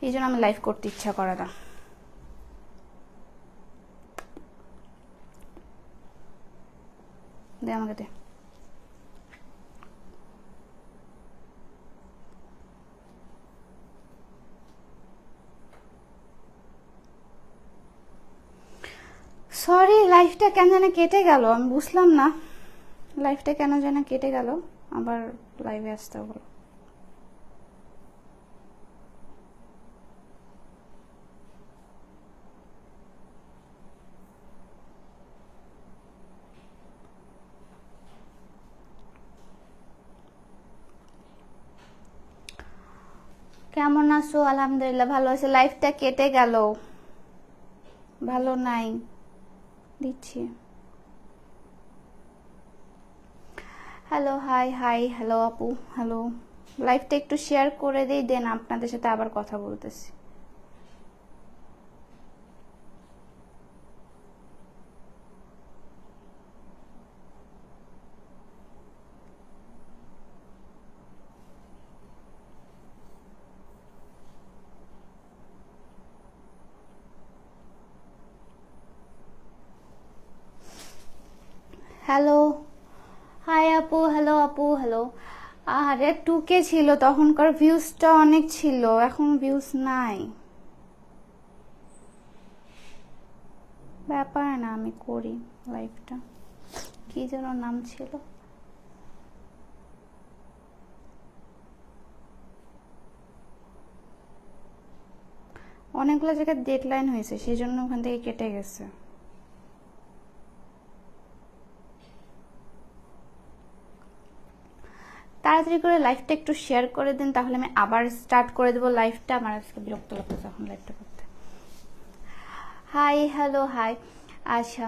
এই জন্য আমি লাইভ করতে ইচ্ছা করে না। দে আমাকে দে। সরি, লাইফটা কেন যেন কেটে গেল, আমি বুঝলাম না লাইফটা কেন যেন কেটে গেল, আবার লাইভে আসতে হলো। কেমন আছো? আলহামদুলিল্লাহ ভালো আছে। লাইফটা কেটে গেল, ভালো নাই, দিচ্ছি। হ্যালো, হাই হাই, হ্যালো আপু, হ্যালো। লাইভটা একটু শেয়ার করে দিই, দেন আপনাদের সাথে আবার কথা বলতেছি। হ্যালো, হাই আপু, হ্যালো আপু, হ্যালো। আরে 2K ছিল তখনকার, ভিউজটা অনেক ছিল, এখন ভিউজ নাই। ব্যাপার না, আমি করি লাইভটা। কি যেন নাম ছিল, অনেকগুলো জায়গায় ডেডলাইন হয়েছে, সেই জন্য ওখান থেকে কেটে গেছে। তাড়াতাড়ি করে লাইভটা একটু শেয়ার করে দিন, তাহলে আমি আবার স্টার্ট করে দেবো লাইভটা। আমার আজকে বিরক্ত লাগতেছে এখন লাইভটা করতে। Hi, hello, hi. আচ্ছা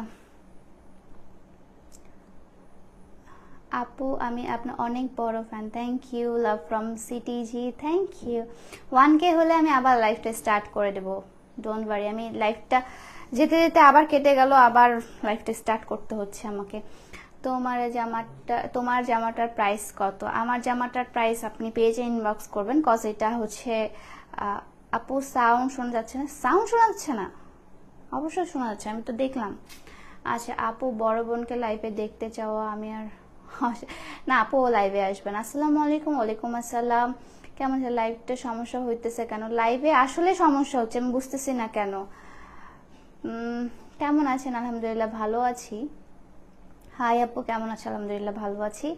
আপু, আমি আপনার অনেক বড় fan, thank you, love from CTG, thank you. 1K হলে আমি আবার লাইভটা স্টার্ট করে দেবো, ডোন্ট ওয়ারি। আমি লাইভটা যেতে যেতে আবার কেটে গেল, আবার লাইভটা স্টার্ট করতে হচ্ছে আমাকে। তোমার জামাটার প্রাইস কত? আমার জামাটার প্রাইস আপনি পেজে ইনবক্স করবেন, কজ এটা হচ্ছে আপু সাউন্ড শোনা যাচ্ছে না? সাউন্ড শোনা যাচ্ছে না? অবশ্যই শোনা যাচ্ছে, আমি তো দেখলাম। আচ্ছা আপু, বড় বোনকে লাইভে দেখতে চাও? আমি আর না, আপু লাইভে আসবেন। আসসালামু আলাইকুম। ওয়ালাইকুম আসসালাম। কেমন আছে? লাইভটা সমস্যা হইতেছে কেন? লাইভে আসলে সমস্যা হচ্ছে, আমি বুঝতেছি না কেন। কেমন আছেন? আলহামদুলিল্লাহ ভালো আছি। হাই আপু, কেমন আছে? আলহামদুলিল্লাহ ভালো আছি।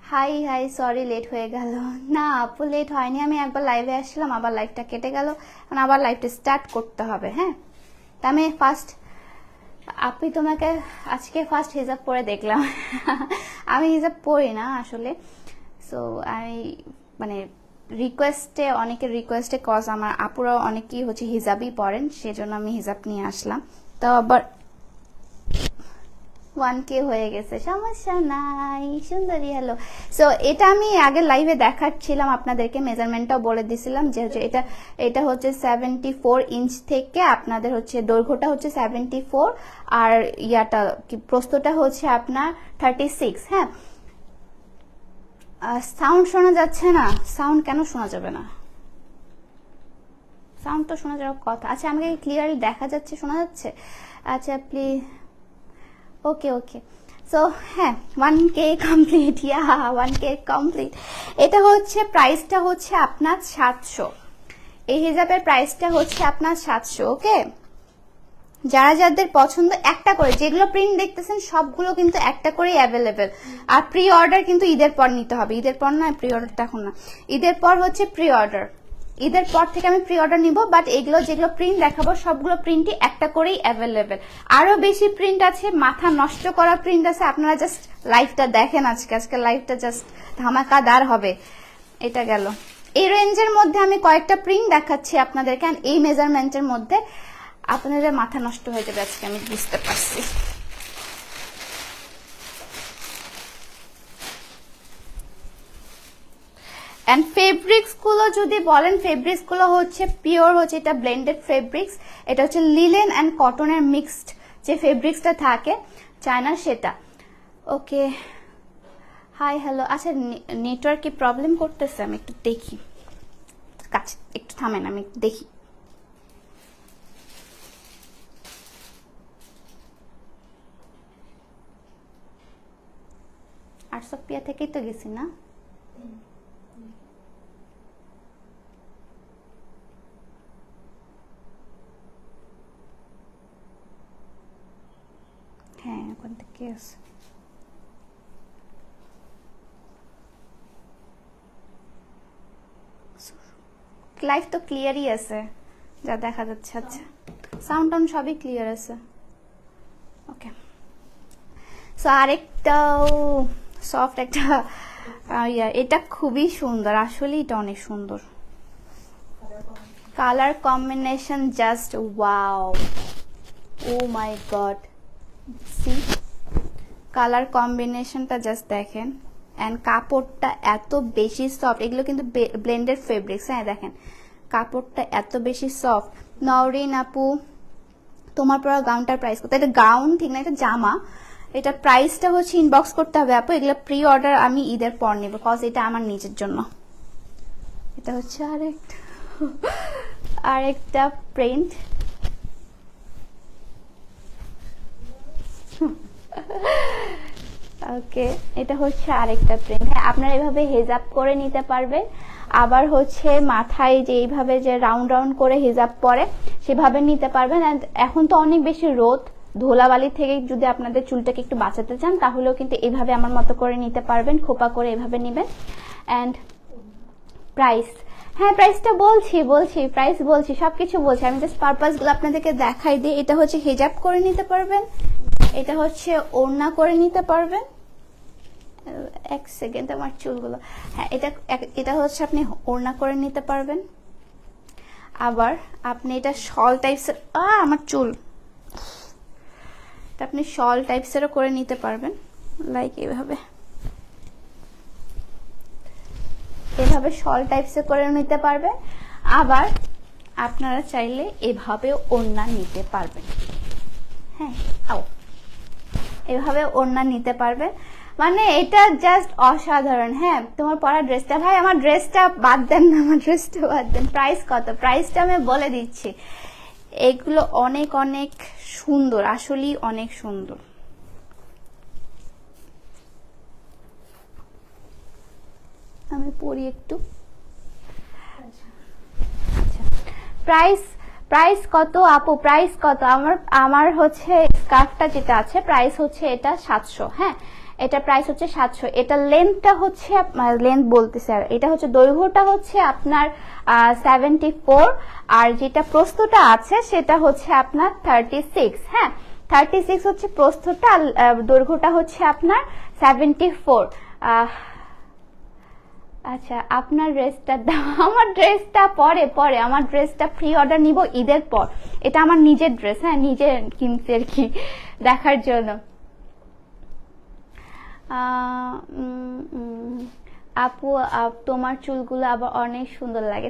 হাই হাই, সরি লেট হয়ে গেল। না আপু, লেট হয়নি, আমি একবার লাইভে আসলাম, আবার লাইভটা কেটে গেল, এখন আবার লাইভটা স্টার্ট করতে হবে। হ্যাঁ, তা আমি ফার্স্ট আপনি তোমাকে আজকে ফার্স্ট হিজাব পরে দেখলাম। আমি হিজাব পরি না আসলে, সো আমি মানে রিকোয়েস্টে, অনেকের রিকোয়েস্টে, কজ আমার আপুরাও অনেকেই হচ্ছে হিজাবই পরেন, সেজন্য আমি হিজাব নিয়ে আসলাম। তো আবার 1K হয়ে গেছে, সমস্যা নাই সুন্দরী। হ্যালো। সো এটা আমি আগে লাইভে দেখাচ্ছিলাম আপনাদেরকে, মেজারমেন্টটাও বলে দিছিলাম যে হচ্ছে এটা হচ্ছে 74 ইঞ্চ থেকে আপনাদের হচ্ছে দৈর্ঘ্যটা হচ্ছে 74, আর ইয়াটা কি প্রস্থটা হচ্ছে আপনার 36। হ্যাঁ, সাউন্ড শোনা যাচ্ছে না? সাউন্ড কেন শোনা যাবে না? সাউন্ড তো শোনা যাওয়ার কথা। আচ্ছা, আমাকে ক্লিয়ারলি দেখা যাচ্ছে, শোনা যাচ্ছে? আচ্ছা প্লিজ, ওকে ওকে। সো হ্যাঁ, 1K কমপ্লিট, ইয়া 1K কমপ্লিট। এটা হচ্ছে প্রাইসটা হচ্ছে আপনার 700, এই হিজাবের প্রাইসটা হচ্ছে আপনার 700। ওকে, যারা যাদের পছন্দ একটা করে, যেগুলো প্রিন্ট দেখতেছেন সবগুলো কিন্তু একটা করেই অ্যাভেলেবেল। আর প্রি অর্ডার কিন্তু ঈদের পর নিতে হবে, ঈদের পর না, প্রি অর্ডারটা এখন না, ঈদের পর হচ্ছে প্রি অর্ডার। ঈদের পর থেকে আমি প্রি অর্ডার নিব, বাট এগুলো যেগুলো প্রিন্ট দেখাবো সবগুলো প্রিন্টই একটা করেই অ্যাভেলেবেল। আরো বেশি প্রিন্ট আছে, মাথা নষ্ট করা প্রিন্ট আছে, আপনারা জাস্ট লাইভটা দেখেন। আজকে লাইভটা জাস্ট ধামাকাদার হবে। এটা গেল এই রেঞ্জের মধ্যে, আমি কয়েকটা প্রিন্ট দেখাচ্ছি আপনাদেরকে, এই মেজারমেন্টের মধ্যে আপনাদের মাথা নষ্ট হয়ে যাবে আজকে, আমি বুঝতে পারছি। অ্যান্ড ফেব্রিক্স গুলো যদি বলেন, ফেব্রিক্স গুলো হচ্ছে পিওর, হচ্ছে এটা ব্লেন্ডেড ফেব্রিক্স, এটা হচ্ছে লিলেন অ্যান্ড কটনের মিক্সড যে ফেব্রিক্সটা থাকে চায়নার, সেটা। ওকে, হাই হ্যালো। আচ্ছা, নেটওয়ার্ক কি প্রবলেম করতেছে? আমি একটু দেখি, কাছে একটু থামেন আমি দেখি। আটসপিয়া থেকেই তো গেছি না? হ্যাঁ ওখান থেকে আছে। লাইভ তো ক্লিয়ারই আছে যা দেখা যাচ্ছে। আচ্ছা সাউন্ড টাউন সবই ক্লিয়ার আছে। ওকে সো আরেকটাও সফট একটা এটা খুবই সুন্দর, আসলে এটা অনেক সুন্দর colour combination, just wow, O my god, C colour কম্বিনেশনটা জাস্ট দেখেন। অ্যান্ড কাপড়টা এত বেশি সফট, এগুলো কিন্তু ব্লেন্ডেড ফেব্রিক্স। হ্যাঁ দেখেন কাপড়টা এত বেশি সফট। নওরিন আপু তোমার পরা গাউনটার প্রাইস কত? এটা গাউন ঠিক না, এটা জামা। এটা প্রাইসটা হচ্ছে ইনবক্স করতে হবে আপু, এগুলো প্রি অর্ডার আমি ঈদের পর নেব, কজ এটা আমার নিজের জন্য। এটা হচ্ছে আরেকটা প্রিন্ট। ওকে এটা হচ্ছে আরেকটা প্রিন্ট। হ্যাঁ আপনারা এভাবে হেজাব করে নিতে পারবেন, আবার হচ্ছে মাথায় যে এইভাবে যে রাউন্ড রাউন্ড করে হেজাব পরে সেভাবে নিতে পারবেন। অ্যান্ড এখন তো অনেক বেশি রোদ, ধুলাবালি থেকে যদি আপনাদের চুলটাকে একটু বাঁচাতে চান তাহলেও কিন্তু এইভাবে আমার মতো করে নিতে পারবেন, খোপা করে এভাবে নেবেন। অ্যান্ড প্রাইস, হ্যাঁ প্রাইসটা বলছি প্রাইস বলছি, সবকিছু বলছি, আমি জাস্ট পারপাসগুলো আপনাদেরকে দেখাই দিই। এটা হচ্ছে হেজাব করে নিতে পারবেন, এটা হচ্ছে ওড়না করে নিতে পারবেন। এক সেকেন্ড আমার চুলগুলো, হ্যাঁ এটা হচ্ছে আপনি ওড়না করে নিতে পারবেন। আবার আপনি এটা শল টাইপসের, আমার চুল, আপনি শল টাইপসেরও করে নিতে পারবেন, লাইক এভাবে শল টাইপসে করে নিতে পারবেন। আবার আপনারা চাইলে এভাবেও ওড়না নিতে পারবেন। হ্যাঁ এভাবে ওড়না নিতে পারবেন, মানে এটা জাস্ট অসাধারণ। হ্যাঁ তোমার পরা ড্রেসটা, ভাই আমার ড্রেসটা বাদ দেন না, আমার ড্রেসটা বাদ দেন। প্রাইস কত? প্রাইসটা আমি বলে দিচ্ছি। এগুলো অনেক অনেক সুন্দর, আসলেই অনেক সুন্দর। আমি পড়ি একটু। আচ্ছা প্রাইস কত আপু? প্রাইস কত? আমার হচ্ছে স্কার্ফটা যেটা আছে প্রাইস হচ্ছে এটা 700। হ্যাঁ এটা প্রাইস হচ্ছে 700। এটা লেন্থটা হচ্ছে, লেন্থ বলতেছে, আর এটা হচ্ছে দৈর্ঘ্যটা হচ্ছে আপনার 74, আর যেটা প্রস্থটা আছে সেটা হচ্ছে আপনার 36। হ্যাঁ 36 হচ্ছে প্রস্থটা, দৈর্ঘ্যটা হচ্ছে আপনার 74। আচ্ছা আপনার ড্রেসটার দাম, আমার ড্রেসটা পরে আমার ড্রেসটা প্রি অর্ডার নিব ঈদের পর। এটা আমার নিজের ড্রেস, হ্যাঁ নিজে কিনতে আর কি, দেখার জন্য। আপু তোমার চুলগুলো আবার অনেক সুন্দর লাগে।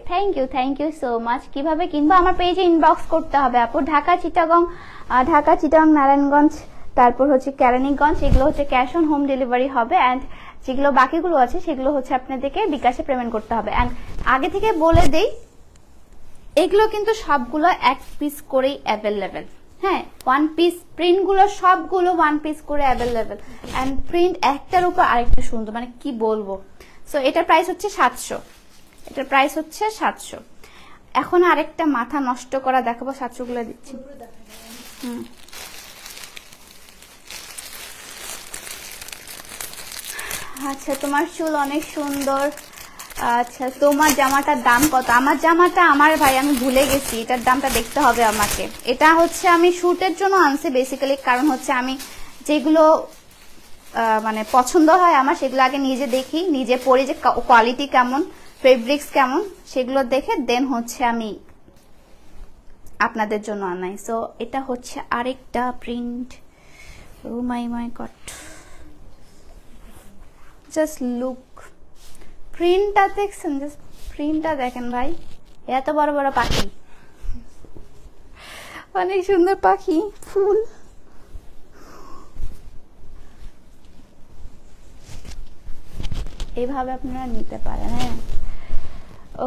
Thank you so much. কিভাবে কিনবো? আমার পেজে ইনবক্স করতে হবে আপু। ঢাকা চিটাগং নারায়ণগঞ্জ, তারপর হচ্ছে কেরানীগঞ্জ, এগুলো হচ্ছে ক্যাশ অন হোম ডেলিভারি হবে। অ্যান্ড যেগুলো বাকিগুলো আছে সেগুলো হচ্ছে আপনাদেরকে বিকাশে পেমেন্ট করতে হবে। অ্যান্ড আগে থেকে বলে দেই এগুলো কিন্তু সবগুলো এক পিস করেই অ্যাভেলেবেল। হ্যাঁ ওয়ান পিস প্রিন্টগুলো সবগুলো ওয়ান পিস করে অ্যাভেলেবেল। অ্যান্ড প্রিন্ট একটার উপর আরেকটা সুন্দর, মানে কি বলবো। সো এটার প্রাইস হচ্ছে 700, এটার প্রাইস হচ্ছে 700। এখন আরেকটা মাথা নষ্ট করা দেখাবো, 700 গুলো দিচ্ছি। আচ্ছা তোমার চুল অনেক সুন্দর। আচ্ছা তোমার জামাটার দাম কত? আমার জামাটা, আমার ভাই আমি ভুলে গেছি, এটার দামটা দেখতে হবে আমাকে। এটা হচ্ছে আমি শুটের জন্য আনছি বেসিক্যালি, কারণ হচ্ছে আমি যেগুলো মানে পছন্দ হয় আমার সেগুলো আগে নিজে দেখি, নিজে পড়ি যে কোয়ালিটি কেমন, ফেব্রিক্স কেমন, সেগুলো দেখে দেন হচ্ছে আমি আপনাদের জন্য আনাই। সো এটা হচ্ছে আরেকটা print. O my god, just look, প্রিন্টটা দেখছেন? জাস্ট প্রিন্টটা দেখেন ভাই, এত বড় বড় পাখি, অনেক সুন্দর পাখি, ফুল। এইভাবে আপনারা নিতে পারেন। হ্যাঁ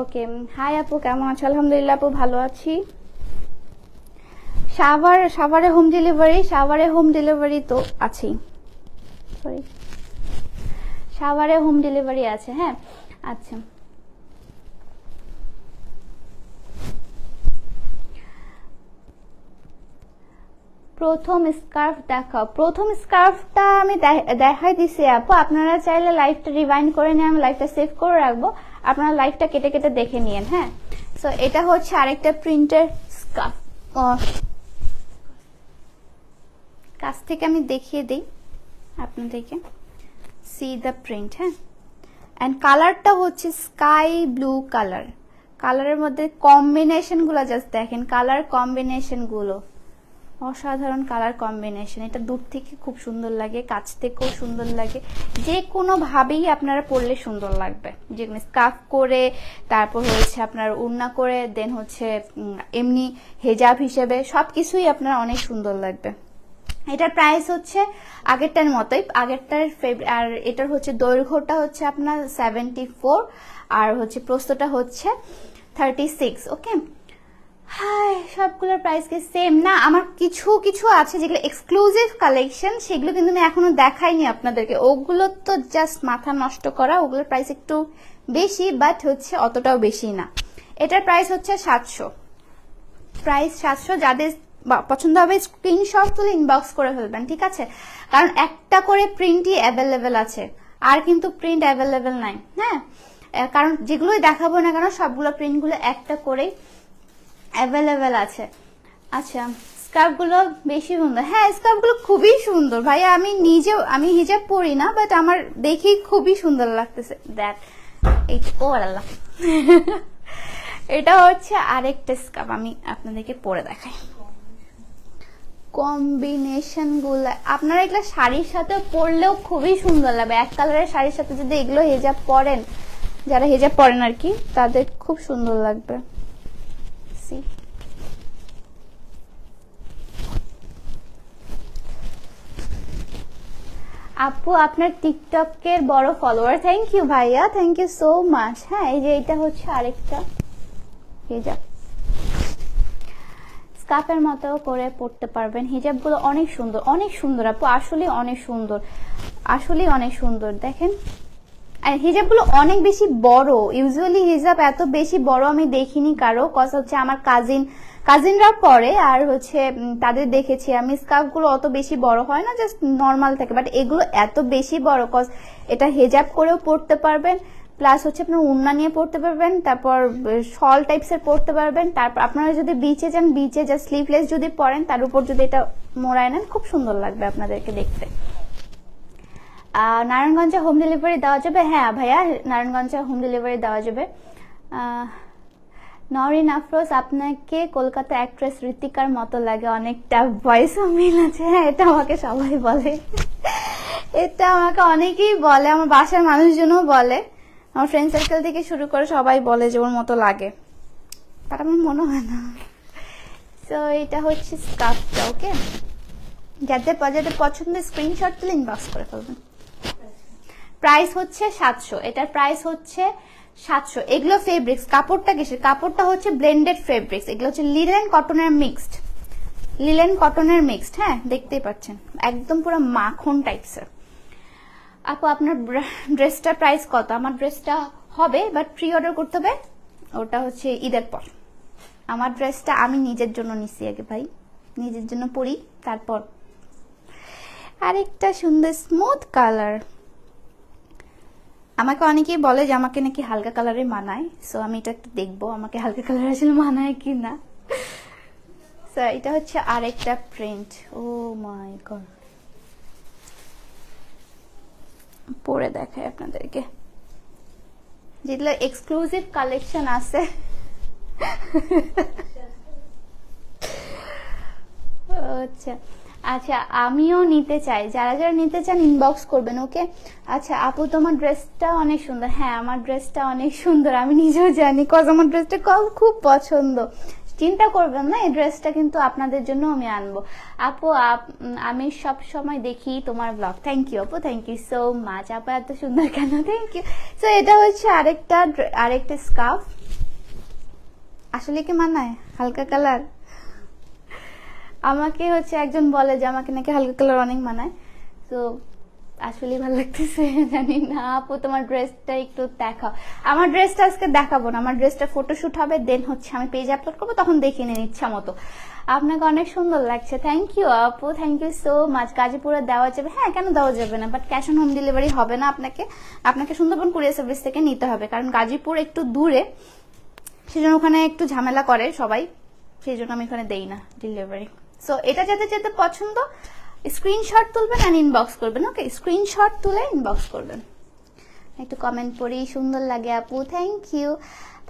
ওকে, হাই আপু, কেমন আছো? আলহামদুলিল্লাহ আপু, ভালো আছি। সাভারে হোম ডেলিভারি তো আছেই, সরি, সাভারে হোম ডেলিভারি আছে। হ্যাঁ, আচ্ছা, প্রথম স্কার্ফ দেখাও। প্রথম স্কার্ফটা আমি দেখাই দিছি আপু, আপনারা চাইলে লাইভটা রিওয়াইন্ড করে নিয়ে আমি লাইভটা সেভ করে রাখবো, আপনারা লাইভটা কেটে কেটে দেখে নিয়েন। হ্যাঁ, সো এটা হচ্ছে আরেকটা প্রিন্টের স্কার্ফ, কাছ থেকে আমি দেখিয়ে দিই আপনাদেরকে, সি দ্য প্রিন্ট। হ্যাঁ, অ্যান্ড কালারটা হচ্ছে স্কাই ব্লু কালার, কালারের মধ্যে কম্বিনেশন গুলো জাস্ট দেখেন, কালার কম্বিনেশন গুলো অসাধারণ কালার কম্বিনেশন। এটা দূর থেকে খুব সুন্দর লাগে, কাছ থেকেও সুন্দর লাগে, যে কোনো ভাবেই আপনারা পরলে সুন্দর লাগবে, যেগুলো স্কার্ফ করে, তারপর হচ্ছে আপনার ওড়না করে, দেন হচ্ছে এমনি হেজাব হিসেবে সব কিছুই আপনার অনেক সুন্দর লাগবে। এটার প্রাইস হচ্ছে আগেরটার মতোই, আগেরটার আর এটার হচ্ছে দৈর্ঘ্যটা হচ্ছে আপনার 74 আর হচ্ছে প্রস্থটা হচ্ছে 36। ওকে, হাই, সবগুলোর প্রাইস কি সেম না? আমার কিছু কিছু আছে যেগুলো এক্সক্লুসিভ কালেকশন, সেগুলো কিন্তু আমি এখনো দেখাইনি আপনাদেরকে, ওগুলো তো জাস্ট মাথা নষ্ট করা, ওগুলোর প্রাইস একটু বেশি, বাট হচ্ছে অতটাও বেশি না। এটার প্রাইস হচ্ছে 700, প্রাইস 700। যাদের পছন্দ হবে স্ক্রিনশট তুলে ইনবক্স করে ফেলবেন, ঠিক আছে? কারণ একটা করে প্রিন্টই অ্যাভেলেবেল আছে, আর কিন্তু প্রিন্ট অ্যাভেলেবেল নাই। হ্যাঁ, কারণ যেগুলোই দেখাবো না কেন সবগুলো প্রিন্টগুলো একটা করেই অ্যাভেলেবেল আছে। আচ্ছা, স্কার্ফগুলো বেশি সুন্দর। হ্যাঁ, স্কার্ফগুলো খুবই সুন্দর ভাইয়া, আমি হিজাব পরি না, বাট আমার দেখেই খুবই সুন্দর লাগতেছে। দ্যাট এই ও আল্লাহ এটা হচ্ছে আরেকটা স্কার্ফ, আমি আপনাদেরকে পরে দেখাই। কম্বিনেশন গুলো আপনারা এগুলো শাড়ির সাথে পরলেও খুবই সুন্দর লাগবে, এক কালারের শাড়ির সাথে যদি এগুলো হিজাব পরেন, যারা হিজাব পরেন আর কি, তাদের খুব সুন্দর লাগবে। আপু আপনার টিকটকের বড় ফলোয়ার, থ্যাংক ইউ ভাইয়া, থ্যাংক ইউ সো মাচ। হ্যাঁ, এই যে এটা হচ্ছে আরেকটা হিজাব, স্কার্ফের মতো করে পরতে পারবেন। হিজাবগুলো অনেক সুন্দর, অনেক সুন্দর আপু, আসলে অনেক সুন্দর, আসলে অনেক সুন্দর। দেখেন, আর হিজাবগুলো অনেক বেশি বড়, ইউজুয়ালি হিজাব এত বেশি বড় আমি দেখিনি কারো, কজ হচ্ছে আমার কাজিনরা পরে, আর হচ্ছে তাদের দেখেছি আমি, স্কার্ফগুলো অত বেশি বড় হয় না, জাস্ট নর্মাল থাকে, বাট এগুলো এত বেশি বড়, কজ এটা হিজাব করেও পরতে পারবেন, প্লাস হচ্ছে আপনার ওড়না নিয়ে পরতে পারবেন, তারপর শল টাইপসের পরতে পারবেন, তারপর আপনারা যদি বিচে যান, বিচে যা স্লিভলেস যদি পরেন, তার উপর যদি এটা মোড়ায় নেন, খুব সুন্দর লাগবে আপনাদেরকে দেখতে। নারায়ণগঞ্জে হোম ডেলিভারি দেওয়া যাবে? হ্যাঁ ভাইয়া, নারায়ণগঞ্জে হোম ডেলিভারি দেওয়া যাবে। নরিন আফরোজ, আপনাকে কলকাতা অ্যাক্ট্রেস ঋতিকার মতো লাগে, অনেকটা ভয়েসও মিল আছে। হ্যাঁ, এটা আমাকে সবাই বলে, এটা আমাকে অনেকেই বলে, আমার বাসার মানুষজনও বলে, আমার ফ্রেন্ড সার্কেল থেকে শুরু করে সবাই বলে যে ওর মতো লাগে, বাট আমার মনে হয় না। তো এটা হচ্ছে স্কার্ফটা। ওকে, যাদের পছন্দ স্ক্রিনশট তুলে ইনবক্স করে ফেলবেন। প্রাইস হচ্ছে 700, এটার প্রাইস হচ্ছে 700। এগুলো ফেব্রিক্স, কাপড়টা কিসের? কাপড়টা হচ্ছে ব্লেন্ডেড ফেব্রিক্স, এগুলো হচ্ছে লিলেন কটনের মিক্সড, লিলেন কটনের মিক্সড। হ্যাঁ, দেখতেই পাচ্ছেন একদম পুরো মাখন টাইপসের। আপু আপনার ড্রেসটার প্রাইস কত? আমার ড্রেসটা হবে, বাট প্রি অর্ডার করতে হবে, ওটা হচ্ছে ঈদের পর। আমার ড্রেসটা আমি নিজের জন্য নিছি আগে ভাই, নিজের জন্য পরি, তারপর আরেকটা সুন্দর স্মুথ কালার। আমাকে অনেকেই বলে যে আমাকে নাকি হালকা কালারে মানায়, সো আমি এটা একটু দেখবো আমাকে হালকা কালার আসলে মানায় কি না। সো এটা হচ্ছে আরেকটা প্রিন্ট, ও মাই গড, পরে দেখাই আপনাদেরকে, যেগুলো এক্সক্লুসিভ কালেকশন আছে। আচ্ছা আচ্ছা, আমিও নিতে চাই, যারা যারা নিতে চান ইনবক্স করবেন। ওকে, আচ্ছা আপু তোমার ড্রেসটা অনেক সুন্দর। হ্যাঁ, আমার ড্রেসটা অনেক সুন্দর, আমি নিজেও জানি, কজ আমার ড্রেসটা খুব পছন্দ। চিন্তা করবেন না, এই ড্রেসটা কিন্তু আপনাদের জন্য আমি আনবো। আপু আমি সব সময় দেখি তোমার ব্লগ। থ্যাংক ইউ আপু, থ্যাংক ইউ সো মাচ। আপু এত সুন্দর কেন? Thank you. সো এটা হচ্ছে আরেকটা স্কার্ফ, আসলে কি মানায় হালকা কালার? আমাকে হচ্ছে একজন বলে যে আমাকে নাকি হালকা কালার অনেক মানায়, তো আসলে ভালো লাগতেছে। জানি না আপু, তোমার ড্রেসটা একটু দেখাও। আমার ড্রেসটা আজকে দেখাবো না, আমার ড্রেসটা ফটোশুট হবে, দেন হচ্ছে আমি পেজে আপলোড করবো, তখন দেখিয়ে নিন ইচ্ছা মতো। আপনাকে অনেক সুন্দর লাগছে, থ্যাংক ইউ আপু, থ্যাংক ইউ সো মাচ। গাজীপুরে দেওয়া যাবে? হ্যাঁ, কেন দেওয়া যাবে না, but cash on home delivery হবে না আপনাকে, আপনাকে সুন্দরবন কুরিয়ার সার্ভিস থেকে নিতে হবে, কারণ গাজীপুর একটু দূরে, সেজন্য ওখানে একটু ঝামেলা করে সবাই, সেই জন্য আমি ওখানে দেই না ডেলিভারি। সো এটা যাদের যাদের পছন্দ স্ক্রিনশট তুলবেন আর ইনবক্স করবেন, ওকে? স্ক্রিনশট তুলে ইনবক্স করবেন। একটু কমেন্ট পড়ি, সুন্দর লাগে আপু, থ্যাংক ইউ।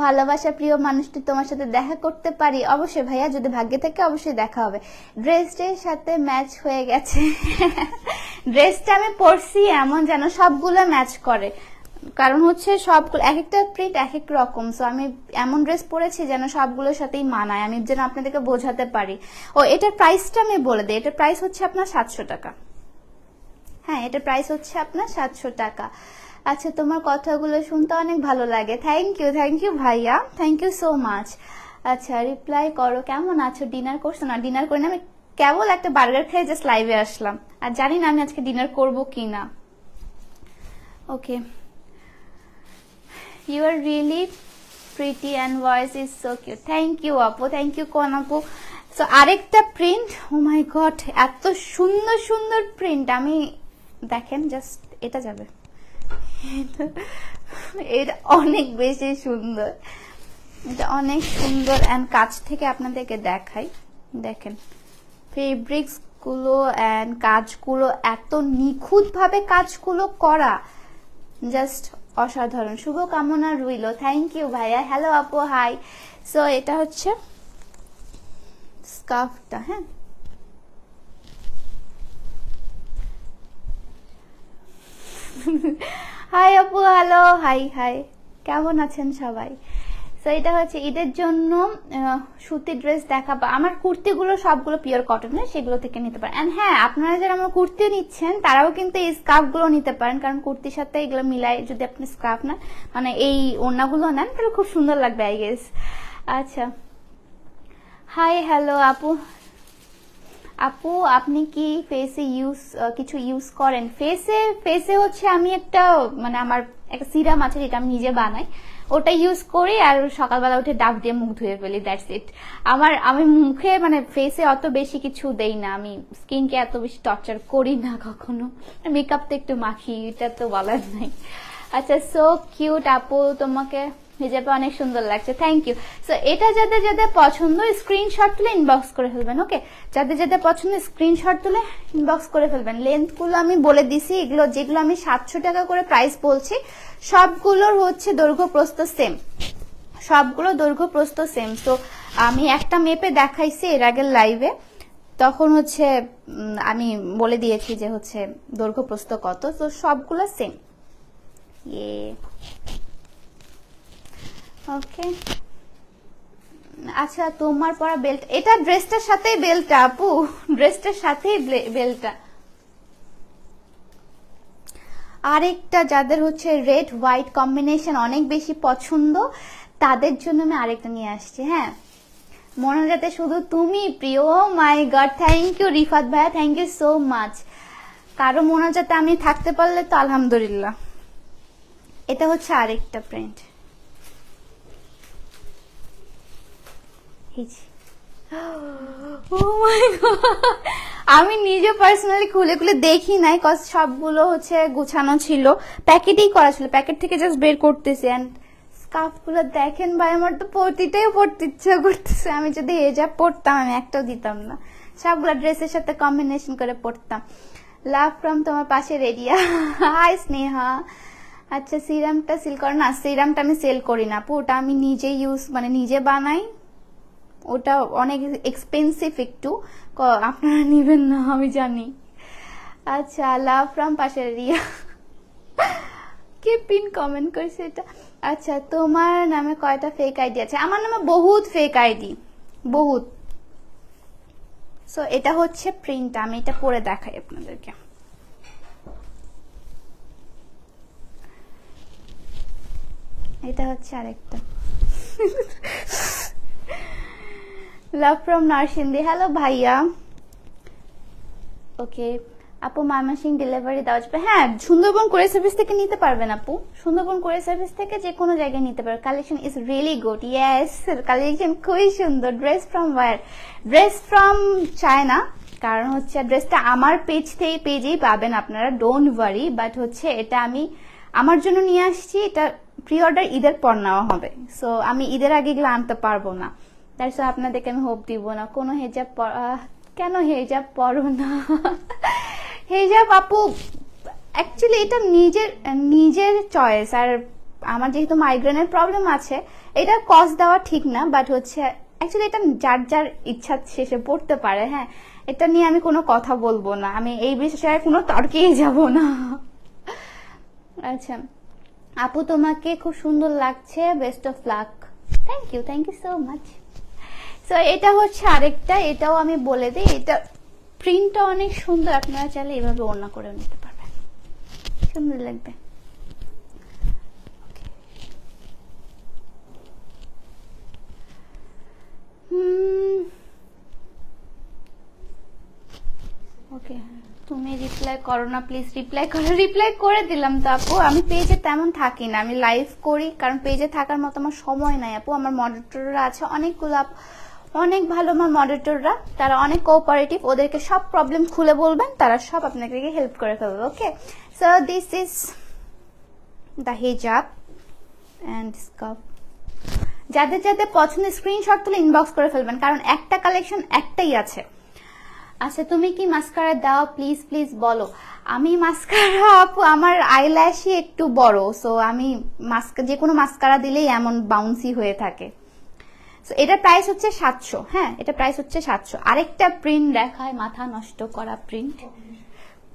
ভালোবাসা প্রিয় মানুষটি, তোমার সাথে দেখা করতে পারি? অবশ্যই ভাইয়া, যদি ভাগ্যে থাকে অবশ্যই দেখা হবে। ড্রেসটির সাথে ম্যাচ হয়ে গেছে। ড্রেসটা আমি পরছি এমন যেন সবগুলো ম্যাচ করে, কারণ হচ্ছে সবগুলো এক একটা প্রিন্ট এক এক রকম, সো আমি এমন ড্রেস পরেছি যেন সবগুলোর সাথেই মানায়, আমি যেন আপনাদেরকে বোঝাতে পারি। ও, এটার প্রাইসটা আমি বলে দিই, এটার প্রাইস হচ্ছে আপনার 700 টাকা। হ্যাঁ, এটার প্রাইস হচ্ছে আপনার 700 টাকা। আচ্ছা, তোমার কথাগুলো শুনতে অনেক ভালো লাগে, থ্যাংক ইউ ভাইয়া, থ্যাংক ইউ সো মাচ। আচ্ছা, রিপ্লাই করো, কেমন আছো? ডিনার করছো? না, ডিনার করি না, আমি কেবল একটা বার্গার খেয়ে জাস্ট লাইভে আসলাম, আর জানি না আমি আজকে ডিনার করবো কি না। ওকে, you are really pretty and voice is so cute, thank you আপু, thank you কোন আপু। সো আরেকটা প্রিন্ট, ও মাই গড, এত সুন্দর সুন্দর প্রিন্ট, আমি দেখেন জাস্ট, এটা যাবে, এটা অনেক বেশি সুন্দর, এটা অনেক সুন্দর, অ্যান্ড কাছ থেকে আপনাদেরকে দেখাই, দেখেন ফেব্রিক্স গুলো অ্যান্ড কাজগুলো এত নিখুঁত ভাবে কাজগুলো করা, জাস্ট অসাধারণ। শুভকামনা রইল, থ্যাংক ইউ ভাইয়া। হ্যালো আপু, হাই। সো এটা হচ্ছে স্কার্ফটা, হ্যাঁ, হাই আপু, হ্যালো, হাই হাই, কেমন আছেন সবাই? সো এটা হচ্ছে ঈদের জন্য সুতির ড্রেস দেখাবো। আমার কুর্তিগুলো সবগুলো পিওর কটনের, সেগুলো থেকে নিতে পারেন। অ্যান্ড হ্যাঁ, আপনারা যারা আমার কুর্তিও নিচ্ছেন তারাও কিন্তু এই স্কার্ফগুলো নিতে পারেন, কারণ কুর্তির সাথে এগুলো মিলাই যদি আপনি স্কার্ফ না, মানে এই ওড়নাগুলো নেন, তাহলে খুব সুন্দর লাগবে আই গেস। আচ্ছা, হাই, হ্যালো আপু। আপু, আপনি কি ফেসে কিছু ইউজ করেন? ফেসে হচ্ছে আমি একটা, মানে আমার একটা সিরাম আছে যেটা আমি নিজে বানাই, ওটা ইউজ করি, আর সকালবেলা উঠে ডাব দিয়ে মুখ ধুয়ে ফেলি, দ্যাটস ইট। আমি মুখে মানে ফেসে অত বেশি কিছু দেই না, আমি স্কিনকে এত বেশি টর্চার করি না কখনো, মেকআপ তো একটু মাখি, এটা তো বলার নাই। আচ্ছা, সো কিউট আপু, তোমাকে হিজাবে অনেক সুন্দর লাগছে, থ্যাংক ইউ। সো এটা যাদের যাদের পছন্দ স্ক্রিনশট তুলে ইনবক্স করে ফেলবেন, ওকে? যাদের যাদের পছন্দ স্ক্রিনশট তুলে ইনবক্স করে ফেলবেন। লেন্থগুলো আমি বলে দিছি, এগুলো যেগুলো আমি 700 টাকা করে প্রাইস বলছি, সবগুলোর হচ্ছে দৈর্ঘ্য প্রস্থ সেম, সবগুলো দৈর্ঘ্য প্রস্থ সেম। তো আমি একটা মেপে দেখাইছি এর আগের লাইভে, তখন হচ্ছে আমি বলে দিয়েছি যে হচ্ছে দৈর্ঘ্য প্রস্থ কত, তো সবগুলো সেম। ওকে, আচ্ছা, তোমার পরা বেল্ট, এটা ড্রেসটার সাথেই বেল্টটা আপু, ড্রেসটার সাথেই বেল্টটা। আরেকটা যাদের হচ্ছে রেড হোয়াইট কম্বিনেশন অনেক বেশি পছন্দ, তাদের জন্য আমি আরেকটা নিয়ে আসছি। হ্যাঁ, মনে যাতে শুধু তুমি প্রিয়, মাই গড, থ্যাংক ইউ রিফাত ভাইয়া, থ্যাংক ইউ সো মাচ। কারো মনে যাতে আমি থাকতে পারলে তো আলহামদুলিল্লাহ। এটা হচ্ছে আরেকটা প্রিন্ট, আমি নিজে পার্সোনালি খুলে খুলে দেখি নাই, কজ সবগুলো হচ্ছে গুছানো ছিল, প্যাকেটেই করা ছিল, প্যাকেট থেকে জাস্ট বের করতেছি। এন্ড স্কার্ফ গুলো দেখেন ভাই, আমার তো প্রতিটাই পড়তে ইচ্ছা করতেছে, আমি যদি হেজাব পড়তাম আমি একটাও দিতাম না, সবগুলো ড্রেসের সাথে কম্বিনেশন করে পড়তাম। লাভ ফ্রম তোমার পাশে রেডিয়া, হাই স্নেহা। আচ্ছা, সিরামটা সেল করো? না, সিরামটা আমি সেল করি না আপু, ওটা আমি নিজে মানে নিজে বানাই, ওটা অনেক এক্সপেন্সিভ একটু, আপনারা নিবেন না আমি জানি। আচ্ছা, লাভ ফ্রম পাশের রিয়া, কে পিন কমেন্ট করেছে এটা? আচ্ছা, তোমার নামে কয়টা ফেক আইডি আছে? আমার নামে বহুত ফেক আইডি, বহুত। সো এটা হচ্ছে প্রিন্ট, আমি এটা পরে দেখাই আপনাদেরকে। এটা হচ্ছে আরেকটা, লাভ ফ্রম নারসিংদী, হ্যালো ভাইয়া। ওকে আপু, ময়মনসিং ডেলিভারি দেওয়া যাবে? হ্যাঁ, সুন্দরবন কোরিয়ার সার্ভিস থেকে নিতে পারবেন আপু, সুন্দরবন কোরিয়ার সার্ভিস থেকে যে কোনো জায়গায় নিতে পারবেন। Collection is really good, yes collection খুবই সুন্দর। Dress from where? Dress from China, কারণ হচ্ছে ড্রেসটা আমার পেজেই পাবেন আপনারা, ডোন্ট ওয়ারি। বাট হচ্ছে এটা আমি আমার জন্য নিয়ে আসছি, এটা প্রি অর্ডার ঈদের পর নেওয়া হবে, সো আমি ঈদের আগে এগুলো আনতে পারবো না, তাই সো আপনাদেরকে আমি হোপ দিব না। কোনো হেজাব কেন হেজাব পরো না? হেজাব আপু অ্যাকচুয়ালি এটা নিজের চয়েস, আর আমার যেহেতু মাইগ্রেনের প্রবলেম আছে, এটা কস্ট দেওয়া ঠিক না, বাট হচ্ছে অ্যাকচুয়ালি এটা যার যার ইচ্ছা শেষে পড়তে পারে। হ্যাঁ, এটা নিয়ে আমি কোনো কথা বলবো না, আমি এই বিষয়ে কোনো তর্কেই যাব না। আচ্ছা আপু, তোমাকে খুব সুন্দর লাগছে, best of luck. Thank you so much. So এটা হচ্ছে আরেকটা, এটাও আমি বলে দিই, এটা প্রিন্টটা অনেক সুন্দর, আপনারা চাইলে এভাবে ওড়না করে নিতে পারবেন, সুন্দর লাগবে। ওকে তুমি রিপ্লাই করো না প্লিজ, রিপ্লাই করে দিলাম তো আপু। আমি পেজে তেমন থাকি না, আমি লাইভ করি, কারণ পেজে থাকার মতো আমার সময় নাই আপু। আমার মডারেটররা আছে অনেকগুলো, অনেক ভালো আমার মডারেটররা, তারা অনেক কোঅপারেটিভ, ওদেরকে সব প্রবলেম খুলে বলবেন, তারা সব আপনাকে হেল্প করে ফেলবে। ওকে, সো দিস ইজ দ্য হিজাব অ্যান্ড স্কার্ফ। যাদের যাদের পছন্দ স্ক্রিনশট তুলে ইনবক্স করে ফেলবেন, কারণ একটা কালেকশন একটাই আছে। আচ্ছা তুমি কি মাস্কারা দাও প্লিজ প্লিজ বলো। আমি মাস্কারা আপু, আমার আইল্যাশই একটু বড়, সো আমি যে কোনো মাস্কারা দিলেই এমন বাউন্সি হয়ে থাকে। সো এটার প্রাইস হচ্ছে 700। হ্যাঁ, এটা প্রাইস হচ্ছে 700। আরেকটা প্রিন্ট দেখায়, মাথা নষ্ট করা প্রিন্ট,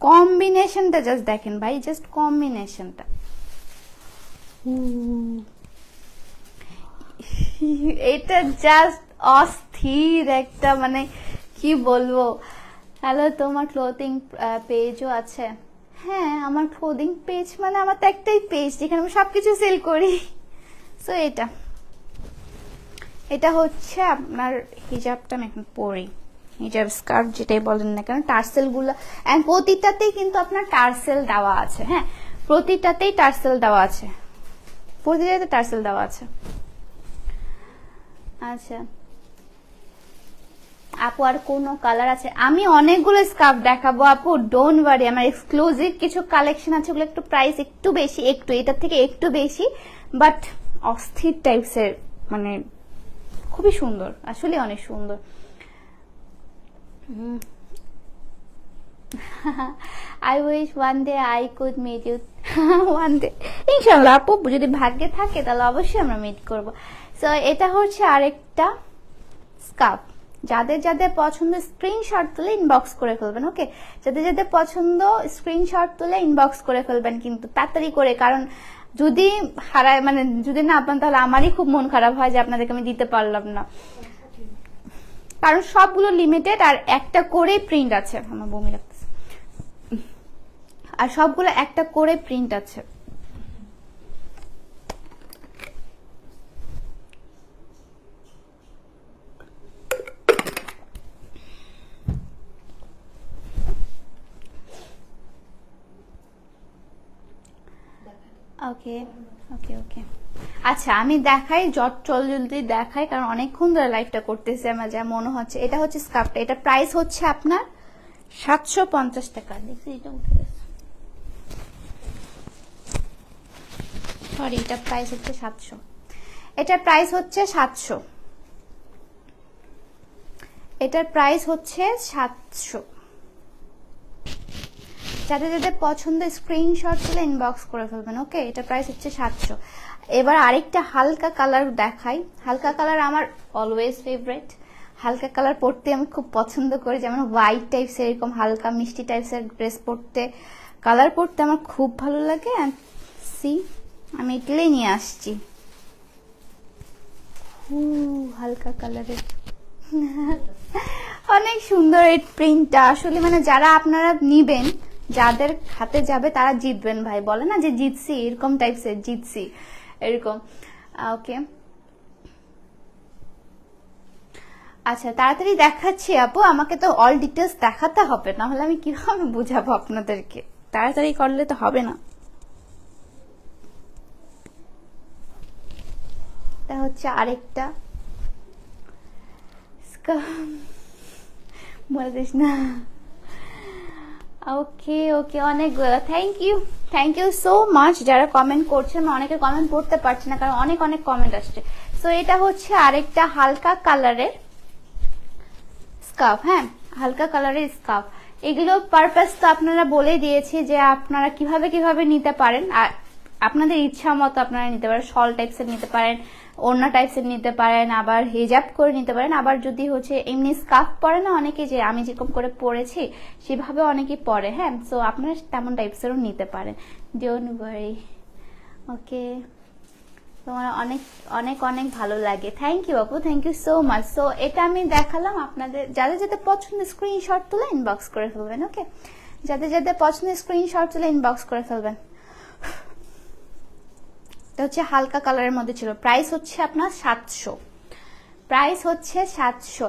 কম্বিনেশনটা জাস্ট দেখেন ভাই, জাস্ট কম্বিনেশনটা, এটা জাস্ট অস্থির একটা, মানে কি বলবো। হ্যালো, তোমার ক্লোথিং পেজও আছে? হ্যাঁ, আমার ক্লোথিং পেজ মানে আমার তো একটাই পেজ যেখানে আমি সবকিছু সেল করি। সো এটা হচ্ছে আপনার হিজাবটা, আমি এখন পরি, হিজাব স্কার্ফ যেটাই বলেন না কেন, টার্সেল গুলো, এন্ড প্রতিটাতেই কিন্তু আপনার টার্সেল দেওয়া আছে। হ্যাঁ, প্রতিটাতেই টার্সেল দেওয়া আছে, প্রতিটাতে টার্সেল দেওয়া আছে। আচ্ছা আপু, আর কোনো কালার আছে? আমি অনেকগুলো স্কার্ফ দেখাবো আপু, ডোন্ট ওয়ারি। আমার এক্সক্লুসিভ কিছু কালেকশন আছে, ওগুলো একটু প্রাইস একটু বেশি, একটু এটার থেকে একটু বেশি, বাট অস্থির টাইপসের, মানে খুবই সুন্দর, আসলে অনেক সুন্দর। I wish one day I could meet you. One day ইনশাআল্লাহ আপু, যদি ভাগ্যে থাকে তাহলে অবশ্যই আমরা মিট করব। সো এটা হচ্ছে আরেকটা স্কার্ফ, যাদের যাদের পছন্দ স্ক্রিনশট তুলে ইনবক্স করে ফেলবেন। ওকে, যাদের যাদের পছন্দ স্ক্রিনশট তুলে ইনবক্স করে ফেলবেন, কিন্তু তাড়াতাড়ি করে, কারণ যদি হারায়, মানে যদি না পান তাহলে আমারই খুব মন খারাপ হয় যে আপনাদেরকে আমি দিতে পারলাম না, কারণ সবগুলো লিমিটেড, আর একটা করে প্রিন্ট আছে, আমার বমি লাগতেছে, আর সবগুলো একটা করে প্রিন্ট আছে। ওকে ওকে ওকে, আচ্ছা আমি দেখাই, জলদি দেখাই, কারণ অনেকক্ষণ ধরে লাইভটা করতেছি, আমার যা মনে হচ্ছে। এটা হচ্ছে স্কার্ফটা, এটা প্রাইস হচ্ছে আপনার 750 টাকা। দেখছি এটা উঠে গেছে, সরি, এটা প্রাইস হচ্ছে 700, এটার প্রাইস হচ্ছে 700, এটার প্রাইস হচ্ছে 700। যাদের যাদের পছন্দ স্ক্রিনশট তুলে ইনবক্স করে ফেলবেন। ওকে, এটা প্রাইস হচ্ছে 700। এবার আরেকটা হালকা কালার দেখাই, হালকা কালার আমার অলওয়েজ ফেভারিট, হালকা কালার পরতে আমি খুব পছন্দ করি, যেমন হোয়াইট টাইপস, এরকম হালকা মিষ্টি টাইপসের ড্রেস পরতে, কালার পরতে আমার খুব ভালো লাগে। সি, আমি এগুলোই নিয়ে আসছি, হালকা কালারের, অনেক সুন্দর এই প্রিন্টটা। আসলে মানে যারা আপনারা নিবেন, যাদের হাতে যাবে তারা জিতবেন ভাই, বলে না যে জিতছি, এরকম টাইপসের জিতছি, এরকম। ওকে, আচ্ছা তাড়াতাড়ি দেখাচ্ছি আপু, আমাকে তো অল ডিটেলস দেখাতে হবে, না হলে আমি কিভাবে বুঝাবো আপনাদেরকে, তাড়াতাড়ি করলে তো হবে না। এটা হচ্ছে আরেকটা বলে দিস না। ওকে ওকে, অনেকগুলো থ্যাংক ইউ সো মাচ যারা কমেন্ট করছেন। আমি অনেকের কমেন্ট পড়তে পারছি না কারণ অনেক অনেক কমেন্ট আসছে। সো এটা হচ্ছে আরেকটা হালকা কালারের স্কার্ফ, হ্যাঁ হালকা কালারের স্কার্ফ। এগুলো পারপাস তো আপনারা বলে দিয়েছি যে আপনারা কিভাবে কিভাবে নিতে পারেন, আর আপনাদের ইচ্ছা মতো আপনারা নিতে পারেন। শল টাইপসের নিতে পারেন, ওড়না টাইপসের নিতে পারেন, আবার হিজাব করে নিতে পারেন, আবার যদি হচ্ছে এমনি স্কার্ফ পরে না অনেকে, যে আমি যেরকম করে পরেছি সেভাবে অনেকেই পরে, হ্যাঁ সো আপনারা তেমন টাইপসেরও নিতে পারেন। Don't worry. ওকে, তোমার অনেক অনেক অনেক ভালো লাগে। থ্যাংক ইউ আপু, thank you so much. So এটা আমি দেখালাম আপনাদের, যাদের যাদের পছন্দ স্ক্রিনশট তুলে ইনবক্স করে ফেলবেন। ওকে, যাদের যাদের পছন্দ স্ক্রিনশট তুলে ইনবক্স করে ফেলবেন। এটা হচ্ছে হালকা কালারের মধ্যে ছিল, প্রাইস হচ্ছে আপনার 700, প্রাইস হচ্ছে 700।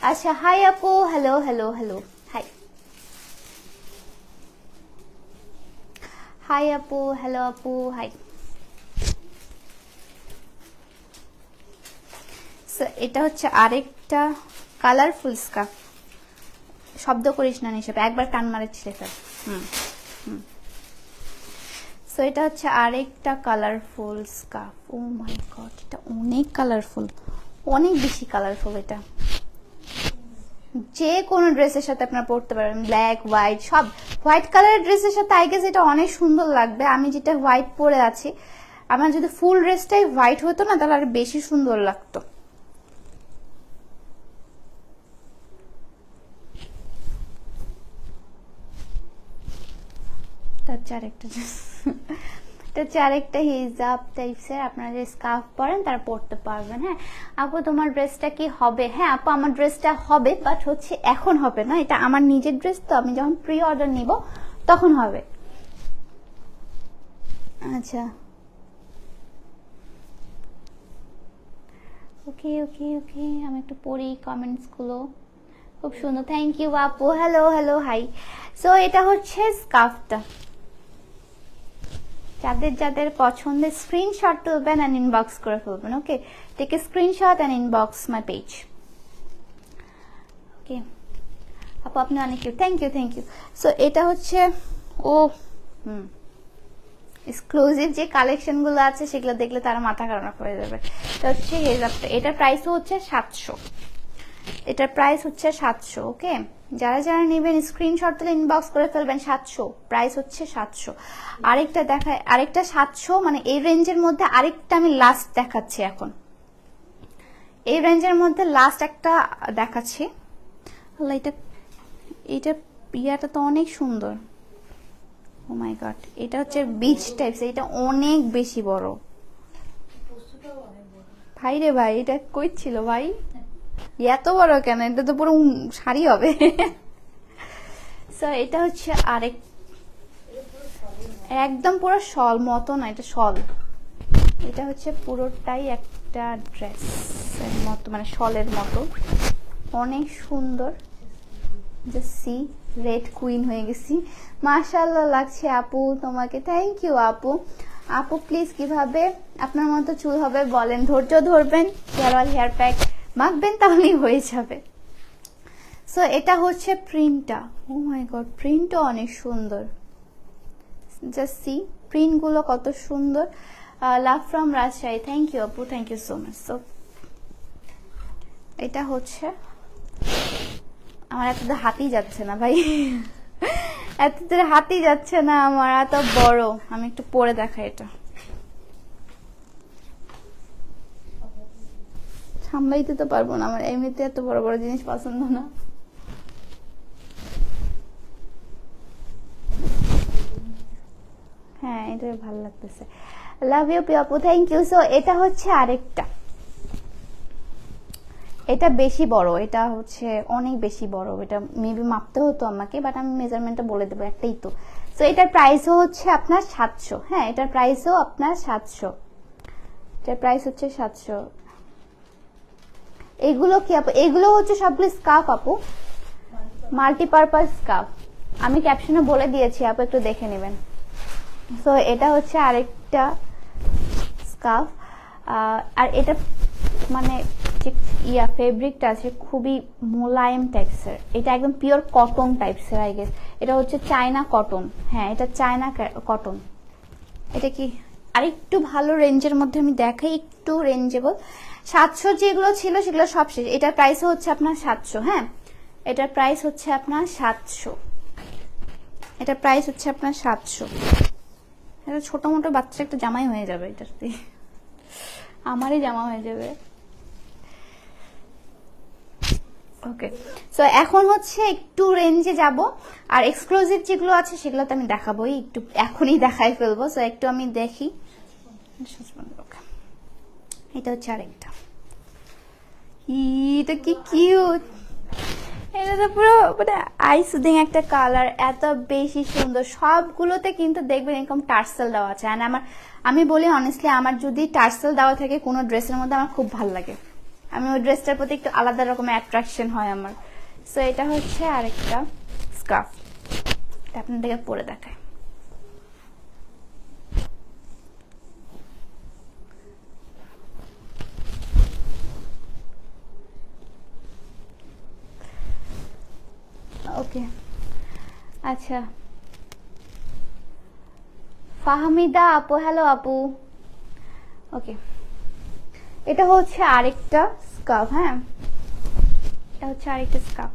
আচ্ছা হাই আপু, hello hello hello, high high আপু, হ্যালো আপু, হাই। এটা হচ্ছে আরেকটা কালারফুল স্কার্ফ। শব্দ করিস না নিশাপ, একবার কান মারে ছিঁড়ে ফেল। সো এটা হচ্ছে আরেকটা colourful scarf. O my god, এটা অনেক কালারফুল, অনেক বেশি কালারফুল। এটা যে কোনো ড্রেসের সাথে আপনারা পরতে পারবেন, ব্ল্যাক হোয়াইট সব। হোয়াইট কালারের ড্রেসের সাথে আই গেস এটা অনেক সুন্দর লাগবে। আমি যেটা হোয়াইট পরে আছি, আমার যদি ফুল ড্রেসটাই হোয়াইট হতো না তাহলে আর বেশি সুন্দর লাগতো। আরেকটা হিজাব টাইপসের, আপনারা যে স্কার্ফ পরেন তারা পরতে পারবেন। হ্যাঁ আপু তোমার ড্রেসটা কি হবে? হ্যাঁ আপু আমার ড্রেসটা হবে, বাট হচ্ছে এখন হবে না, এটা আমার নিজের ড্রেস, তো আমি যখন প্রি অর্ডার নিব তখন হবে। আচ্ছা ওকে ওকে ওকে, আমি একটু পড়ি কমেন্টস গুলো। খুব সুন্দর, থ্যাংক ইউ আপু, হ্যালো হ্যালো, হাই। সো এটা হচ্ছে স্কার্ফটা, যাদের যাদের পছন্দের স্ক্রিনশট তুলবেন এন্ড ইনবক্স করে ফেলবেন। Okay, take a screenshot and inbox my page. Okay আপু আপনি অনেক cute, thank you thank you. So এটা হচ্ছে ও এক্সক্লুসিভ যে কালেকশনগুলো আছে সেগুলো দেখলে তারা মাথা খারাপ হয়ে যাবে। এটা হচ্ছে হিজাবটা, এটার প্রাইসও হচ্ছে 700, এটার প্রাইস হচ্ছে 700। ওকে, যারা যারা নেবেন স্ক্রিনশট তুলে ইনবক্স করে ফেলবেন। 700, প্রাইস হচ্ছে 700। আরেকটা দেখায়, আরেকটা 700, মানে এই রেঞ্জের মধ্যে আরেকটা আমি লাস্ট দেখাচ্ছি এখন, এই রেঞ্জের মধ্যে লাস্ট একটা দেখাচ্ছি। আল্লাহ, এটা ইয়াটা তো অনেক সুন্দর। ও মাই গড, এটা হচ্ছে বিচ টাইপস, এটা অনেক বেশি বড় ভাই রে ভাই, এটা কই ছিল ভাই, এত বড় কেন? এটা তো পুরো শাড়ি হবে। সো এটা হচ্ছে আরেক, একদম পুরো শল মতো না, এটা শল, এটা হচ্ছে পুরোটাই একটা ড্রেস এর মতো, মানে শলের মতো, অনেক সুন্দর। জাস্ট সি, রেড কুইন হয়ে গেছি, মাশাআল্লাহ লাগছে আপু তোমাকে, থ্যাংক ইউ আপু। আপু প্লিজ কিভাবে আপনার মতো চুল হবে বলেন? ধৈর্য ধরবেন, হেয়ার হেয়ার প্যাক মাখবেন তাহলেই হয়ে যাবে। সো এটা হচ্ছে প্রিন্টটা, ও মাই গড প্রিন্টও অনেক সুন্দর। জাস্ট সি প্রিন্টগুলো কত সুন্দর। Love from Rajshahi, thank you আপু, thank you so much. So এটা হচ্ছে, আমার এত হাতি যাচ্ছে না ভাই, এত হাতি যাচ্ছে না আমার, এত বড়। আমি একটু পরে দেখাই, এটা সামলাইতে তো পারবো না, আমার এমনিতে এত বড় বড় জিনিস পছন্দ না। হ্যাঁ এটা ভালো লাগতেছে, লাভ ইউ আপু, থ্যাংক ইউ। সো এটা হচ্ছে আরেকটা, এটা বেশি বড়, এটা হচ্ছে অনেক বেশি বড়, এটা মেবি মাপতে হতো আমাকে, বাট আমি মেজারমেন্টটা বলে দেবো, একটাই তো। সো এটার প্রাইসও হচ্ছে আপনার 700, হ্যাঁ এটার প্রাইসও আপনার 700, এটার প্রাইস হচ্ছে 700। এগুলো কি আপু? এগুলো হচ্ছে সবগুলো স্কার্ফ আপু, মাল্টিপারপাস স্কার্ফ। আমি ক্যাপশনে বলে দিয়েছি আপু, একটু দেখে নেবেন। সো এটা হচ্ছে আরেকটা স্কার্ফ। আর এটা মানে যে ফেব্রিকটা আছে খুবই মোলায়েম টাইপসের, এটা একদম পিওর কটন টাইপসের আই গেস। এটা হচ্ছে চায়না কটন, হ্যাঁ এটা চায়না কটন। এটা কি আরেকটু ভালো রেঞ্জের মধ্যে আমি দেখাই, একটু রেঞ্জেবল। 700 যেগুলো ছিল সেগুলো সব শেষ। এটার প্রাইস হচ্ছে আপনার 700, হ্যাঁ এটার প্রাইস হচ্ছে আপনার 700, এটার প্রাইস হচ্ছে আপনার 700। এটা ছোট মোটো বাচ্চা একটা জামাই হয়ে যাবে এটাতে, আমারই জামা হয়ে যাবে। ওকে, সো এখন হচ্ছে একটু রেঞ্জে যাব, আর এক্সক্লুসিভ যেগুলো আছে সেগুলো তো আমি দেখাবোই, একটু এখনই দেখাই ফেলবো। সো একটু আমি দেখি। এটা হচ্ছে আরেকটা, এটা কি কিউট, এটা তো পুরো মানে আই সুদিং একটা কালার, এত বেশি সুন্দর। সবগুলোতে কিন্তু দেখবেন এরকম টার্সেল দেওয়া আছে। আর আমি বলি অনেস্টলি, আমার যদি টার্সেল দেওয়া থাকে কোনো ড্রেসের মধ্যে আমার খুব ভালো লাগে, আমি ওই ড্রেসটার প্রতি একটু আলাদা রকমের অ্যাট্রাকশন হয় আমার। সো এটা হচ্ছে আরেকটা স্কার্ফ, আপনাদেরকে পরে দেখায়। ওকে আচ্ছা, ফাহমিদা আপু, হ্যালো আপু। ওকে, এটা হচ্ছে আরেকটা স্কার্ফ, হ্যাঁ এটা হচ্ছে আরেকটা স্কার্ফ।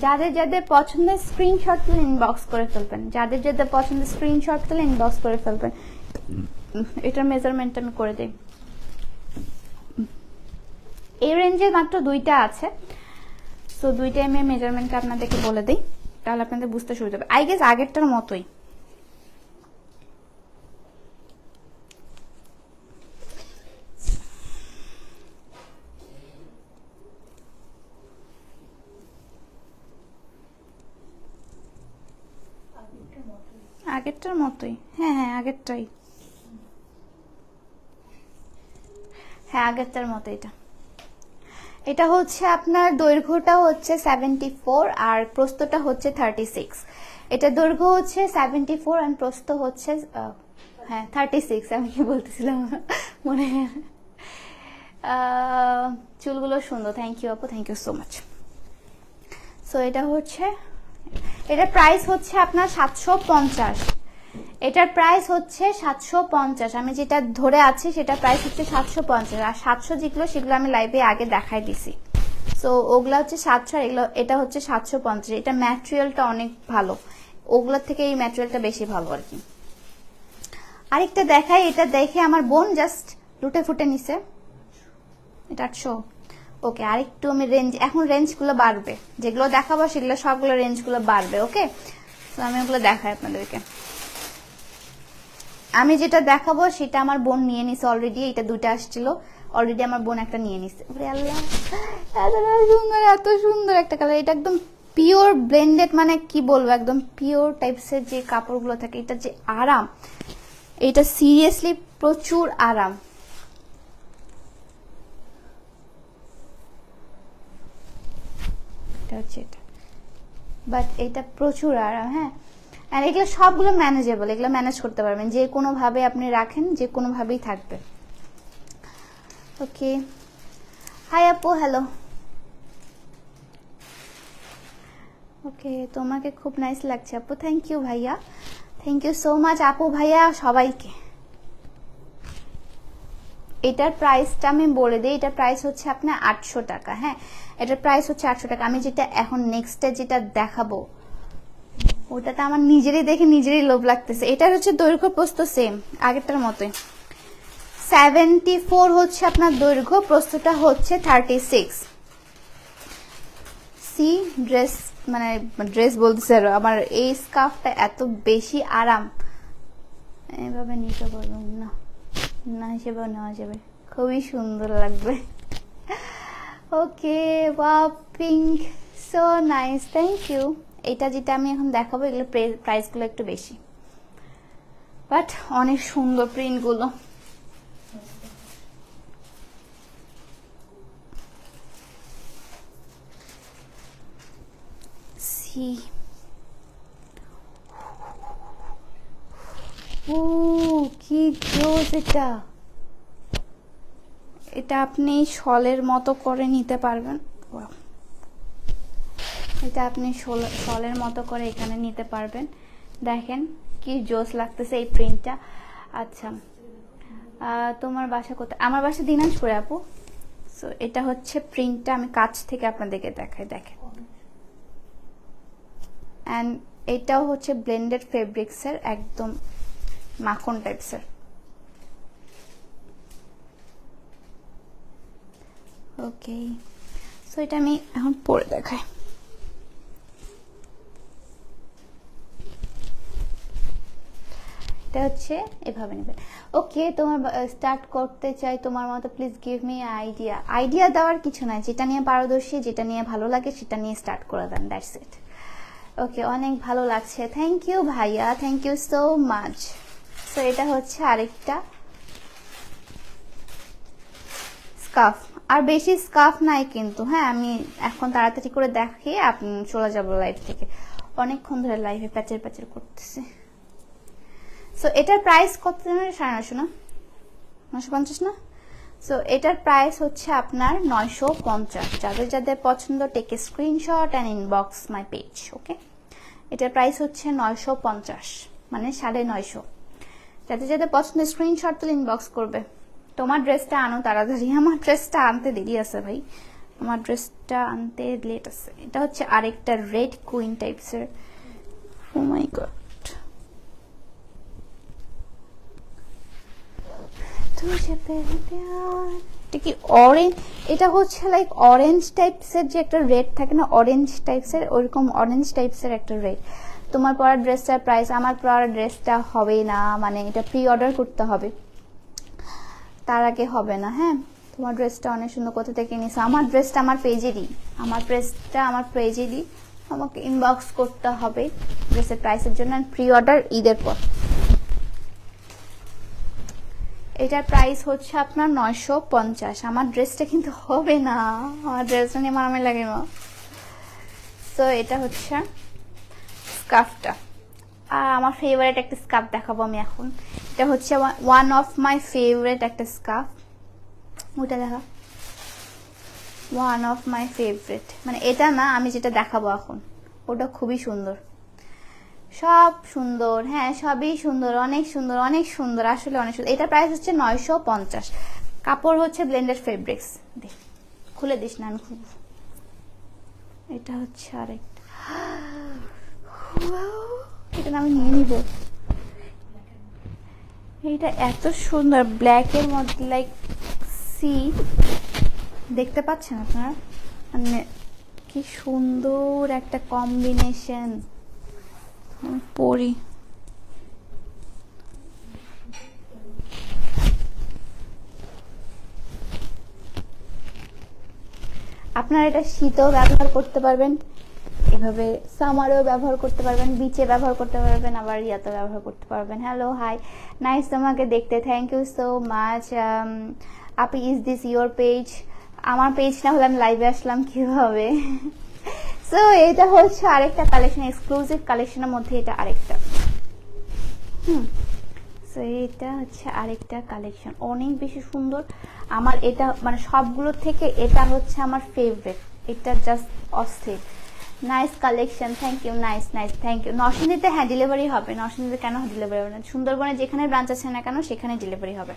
যাদের যাদের পছন্দের স্ক্রিনশট তুলে ইনবক্স করে ফেলবেন, যাদের যাদের পছন্দের স্ক্রিনশট তুলে ইনবক্স করে ফেলবেন। এটার মেজারমেন্ট আমি করে দিই। এই রেঞ্জে মাত্র দুইটা আছে, সো দুইটাই আমি মেজারমেন্টটা আপনাদেরকে বলে দিই, তাহলে আপনাদের বুঝতে সুবিধা হবে। আই গেস আগেরটার মতোই। আগেরটার মতোই, হ্যাঁ হ্যাঁ আগেরটাই, হ্যাঁ আগেরটার মতো। এটা হচ্ছে আপনার দৈর্ঘ্যটা হচ্ছে 74 আর প্রস্থটা হচ্ছে 36। এটা দৈর্ঘ্য হচ্ছে 74 আর প্রস্থ হচ্ছে হ্যাঁ 36। আমি কি বলতেছিলাম মনে হয়। চুলগুলো সুন্দর, থ্যাংক ইউ আপু, thank you so much. So এটা হচ্ছে, এটার প্রাইস হচ্ছে আপনার 750। এটার প্রাইস হচ্ছে 750, আমি যেটা ধরে আছি সেটা প্রাইস হচ্ছে 750। আর 700 যেগুলো সেগুলো আমি লাইভে আগে দেখাই দিছি। সো ওগুলা হচ্ছে 700, এগুলো এটা হচ্ছে 750। এটা ম্যাটেরিয়ালটা অনেক ভালো, ওগুলোর থেকে এই ম্যাটেরিয়ালটা বেশি ভালো আর কি। আরেকটা দেখাই, এটা দেখে আমার বোন জাস্ট লুটে ফুটে নিছে। এটা 800। ওকে, আরেকটু আমি রেঞ্জ, এখন রেঞ্জগুলো বাড়বে, যেগুলো দেখাবো সেগুলো সবগুলো রেঞ্জগুলো বাড়বে। ওকে, তো আমি ওগুলো দেখাই আপনাদেরকে। আমি যেটা দেখাবো সেটা আমার বোন নিয়ে নিছে অলরেডি, এটা দুইটা আসছিল অলরেডি, আমার বোন একটা নিয়ে নিছে। আল্লাহ এত সুন্দর, এত সুন্দর একটা কালার। এটা একদম পিওর ব্লেন্ডেড, মানে কি বলবো, একদম পিওর টাইপসের যে কাপড়গুলো থাকে, এটা যে আরাম, এটা সিরিয়াসলি প্রচুর আরাম। এটা হচ্ছে এটা, বাট এটা প্রচুর আরাম, হ্যাঁ। আর এগুলো সবগুলো ম্যানেজেবল, এগুলো ম্যানেজ করতে পারবেন, যে কোনোভাবে আপনি রাখেন যে কোনোভাবেই থাকবে। ওকে, হাই আপু, হ্যালো। ওকে, তোমাকে খুব নাইস লাগছে আপু, থ্যাংক ইউ ভাইয়া, থ্যাংক ইউ সো মাচ আপু ভাইয়া সবাইকে। এটার প্রাইসটা আমি বলে দিই, এটার প্রাইস হচ্ছে আপনার 800 টাকা, হ্যাঁ এটার প্রাইস হচ্ছে 800 টাকা। আমি যেটা এখন নেক্সটে যেটা দেখাবো ওটাতে আমার নিজেরই দেখে নিজেরই লোভ লাগতেছে। এটার হচ্ছে দৈর্ঘ্য প্রস্থ সেম আগেরটার মতোই, 74 হচ্ছে আপনার দৈর্ঘ্য, প্রস্থটা হচ্ছে 36। সি ড্রেস, মানে ড্রেস বলতেছে আর আমার এই স্কার্ফটা এত বেশি আরাম, এভাবে নিতে পারবো না, না হিসেবেও নেওয়া যাবে, খুবই সুন্দর লাগবে। Okay, wow pink, so nice, thank you. এটা যেটা আমি এখন দেখাবো এগুলো প্রাইসগুলো একটু বেশি, বাট অনেক সুন্দর প্রিন্টগুলো। সি, ও কি জোস এটা। এটা আপনি শলের মতো করে নিতে পারবেন। এটা আপনি শলের মতো করে এখানে নিতে পারবেন। দেখেন কি জোস লাগতেছে এই প্রিন্টটা। আচ্ছা, তোমার বাসা কোথায়? আমার বাসা দিনাজপুরে আপু। সো এটা হচ্ছে প্রিন্টটা, আমি কাছ থেকে আপনাদেরকে দেখাই। দেখেন, অ্যান্ড এটাও হচ্ছে ব্লেন্ডেড ফেব্রিক্সের, একদম মাখন টাইপসের। ওকে, সো এটা আমি এখন পরে দেখাই। এটা হচ্ছে এভাবে নেবেন। ওকে, তোমার স্টার্ট করতে চাই তোমার মতো, please give me idea. Idea দেওয়ার কিছু নাই, যেটা নিয়ে পারদর্শী, যেটা নিয়ে ভালো লাগে সেটা নিয়ে স্টার্ট করে দেন, দ্যাটস ইট। ওকে, অনেক ভালো লাগছে, থ্যাংক ইউ ভাইয়া, thank you so much. So এটা হচ্ছে আরেকটা স্কার্ফ। আর বেশি স্কার্ফ নাই কিন্তু, হ্যাঁ আমি এখন তাড়াতাড়ি করে দেখিয়ে আপনি চলে যাবো লাইভ থেকে, অনেকক্ষণ ধরে লাইভে প্যাচের প্যাচের করতেছে। সো এটার প্রাইস কত জানেন? 950 না, 950 না। সো এটার প্রাইস হচ্ছে আপনার 950। যাদের যাদের পছন্দ take a screenshot and inbox my page. Okay, এটার প্রাইস হচ্ছে 950, মানে 950। যাদের যাদের পছন্দ স্ক্রিনশট তুলে ইনবক্স করবে। তোমার ড্রেসটা আনো তাড়াতাড়ি, আমার ড্রেসটা আনতে দেরি আছে ভাই, আমার ড্রেসটা আনতে লেট আছে। এটা হচ্ছে আরেকটা red queen টাইপসের। O my god, এটা কি অরেঞ্জ? এটা হচ্ছে লাইক অরেঞ্জ টাইপসের, যে একটা রেড থাকে না অরেঞ্জ টাইপসের, ওইরকম অরেঞ্জ টাইপসের একটা রেড। তোমার পরা ড্রেসটার প্রাইস, আমার পরা ড্রেসটা হবে না, মানে এটা প্রি অর্ডার করতে হবে, তার আগে হবে না। হ্যাঁ, তোমার ড্রেসটা অনেক সুন্দর, কোথা থেকে নিয়েছো? আমার ড্রেসটা আমার পেজেরই, আমার ড্রেসটা আমার পেজেরই, আমাকে ইনবক্স করতে হবে ড্রেসের প্রাইসের জন্য, প্রি অর্ডার ঈদের পর। এটার প্রাইস হচ্ছে আপনার 950। আমার ড্রেসটা কিন্তু হবে না, আমার ড্রেসটা নিয়ে মারামারি লাগে না। তো এটা হচ্ছে স্কার্ফটা, আমার ফেভারিট একটা স্কার্ফ দেখাবো আমি এখন। এটা হচ্ছে ওয়ান অফ মাই ফেভারিট একটা স্কার্ফ। ওটা দেখা, ওয়ান অফ মাই ফেভারিট, মানে এটা না, আমি যেটা দেখাবো এখন ওটা খুবই সুন্দর, সব সুন্দর, হ্যাঁ সবই সুন্দর, অনেক সুন্দর, অনেক সুন্দর, আসলে অনেক সুন্দর। এটা প্রাইস হচ্ছে 950। কাপড় হচ্ছে ব্লেন্ডেড ফেব্রিক্স। খুলে দিস না, আমি খুলব। এটা হচ্ছে আরেকটা, এটা আমি নিয়ে নিব। এটা এত সুন্দর, ব্ল্যাকের মধ্যে লাইক সি, দেখতে পাচ্ছেন আপনারা, মানে কি সুন্দর একটা কম্বিনেশন। পরি, আপনারা এটা শীতেও ব্যবহার করতে পারবেন, এভাবে সামারেও ব্যবহার করতে পারবেন, বিচে ব্যবহার করতে পারবেন, আবার ইয়াতে ব্যবহার করতে পারবেন। হ্যালো, হাই, নাইস তোমাকে দেখতে, থ্যাংক ইউ সো মাচ। আপু, ইজ দিস ইয়োর পেজ? আমার পেজ না হলে আমি লাইভে আসলাম কিভাবে? সো এটা হচ্ছে আরেকটা কালেকশন, এক্সক্লুসিভ কালেকশনের মধ্যে এটা আরেকটা। সো এটা হচ্ছে আরেকটা কালেকশন, অনেক বেশি সুন্দর। আমার এটা মানে সবগুলোর থেকে এটা হচ্ছে আমার ফেভারিট, এটা জাস্ট অস্থির। Nice collection, thank you, nice nice, thank you. নরসিংদীতে হ্যাঁ ডেলিভারি হবে, নরসিংদীতে কেন ডেলিভারি হবে না? সুন্দরবনে যেখানে ব্রাঞ্চ আছে না কেন সেখানে ডেলিভারি হবে।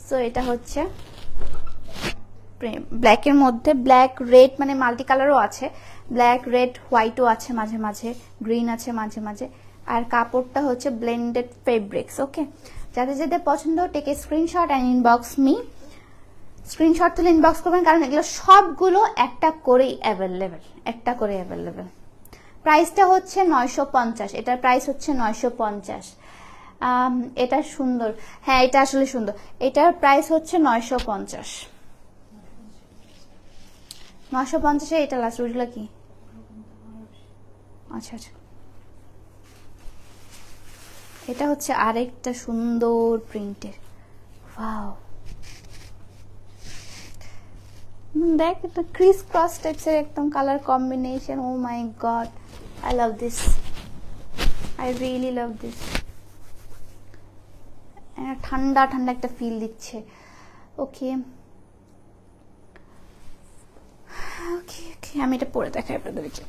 সো এটা হচ্ছে ব্ল্যাকের মধ্যে, ব্ল্যাক রেড মানে মাল্টি কালারও আছে, ব্ল্যাক রেড হোয়াইটও আছে মাঝে মাঝে, গ্রিন আছে মাঝে মাঝে, আর কাপড়টা হচ্ছে ব্লেন্ডেড ফেব্রিক্স। ওকে, যাদের যাদের পছন্দ take a screenshot and inbox me. Screenshot তুলে ইনবক্স করবেন, কারণ এগুলো সবগুলো একটা করেই অ্যাভেলেবেল, একটা করে অ্যাভেলেবেল। প্রাইসটা হচ্ছে 950, এটার প্রাইস হচ্ছে 950। এটা সুন্দর, হ্যাঁ এটা আসলে সুন্দর, এটার প্রাইস হচ্ছে 950। 950-এ এটা লাস্ট। ওইগুলো কি? আচ্ছা আচ্ছা, এটা হচ্ছে আরেকটা সুন্দর প্রিন্টের। ওয়াও, দেখ এটা ক্রিস ক্রস টাইপসের একদম colour combination. Oh my god, I love this, I really love this. ঠান্ডা ঠান্ডা একটা ফিল দিচ্ছে। ওকে ওকে ওকে, আমি এটা পরে দেখাই আপনাদেরকে।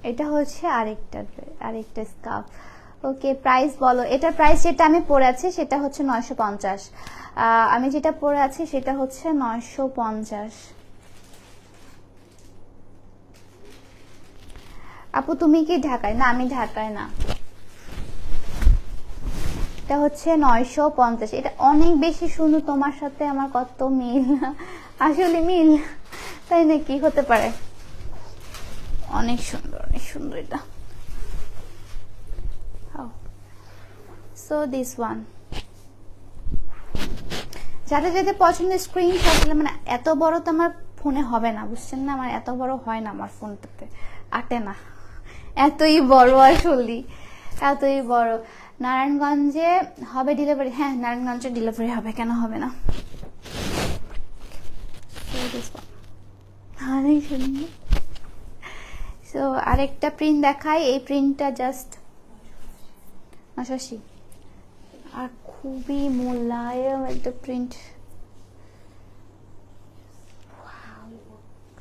এটা হচ্ছে আরেকটা স্কার্ফ। ওকে প্রাইস বলো। এটার প্রাইস যেটা আমি পরে আছি সেটা হচ্ছে 950। আমি যেটা পরে আছি সেটা হচ্ছে 950। আপু তুমি কি ঢাকায়? না আমি ঢাকায় না। এটা হচ্ছে 950। এটা অনেক বেশি সুন্দর, তোমার সাথে আমার কত মিল, আসলে মিল, তাই নাকি? হতে পারে। অনেক সুন্দর, অনেক সুন্দর এটা। সো দিস ওয়ান, যাদের যাদের পছন্দের স্ক্রিনশট, মানে এত বড় তো আমার ফোনে হবে না, বুঝছেন না? আমার এত বড় হয় না, আমার ফোনটাতে আটে না, এতই বড় আসলে, এতই বড়। নারায়ণগঞ্জে হবে ডেলিভারি? হ্যাঁ নারায়ণগঞ্জে ডেলিভারি হবে, কেন হবে না? অনেক সুন্দর। সো আরেকটা প্রিন্ট দেখাই। এই প্রিন্টটা জাস্ট 89, আর খুবই মোলায়েম একটা প্রিন্ট,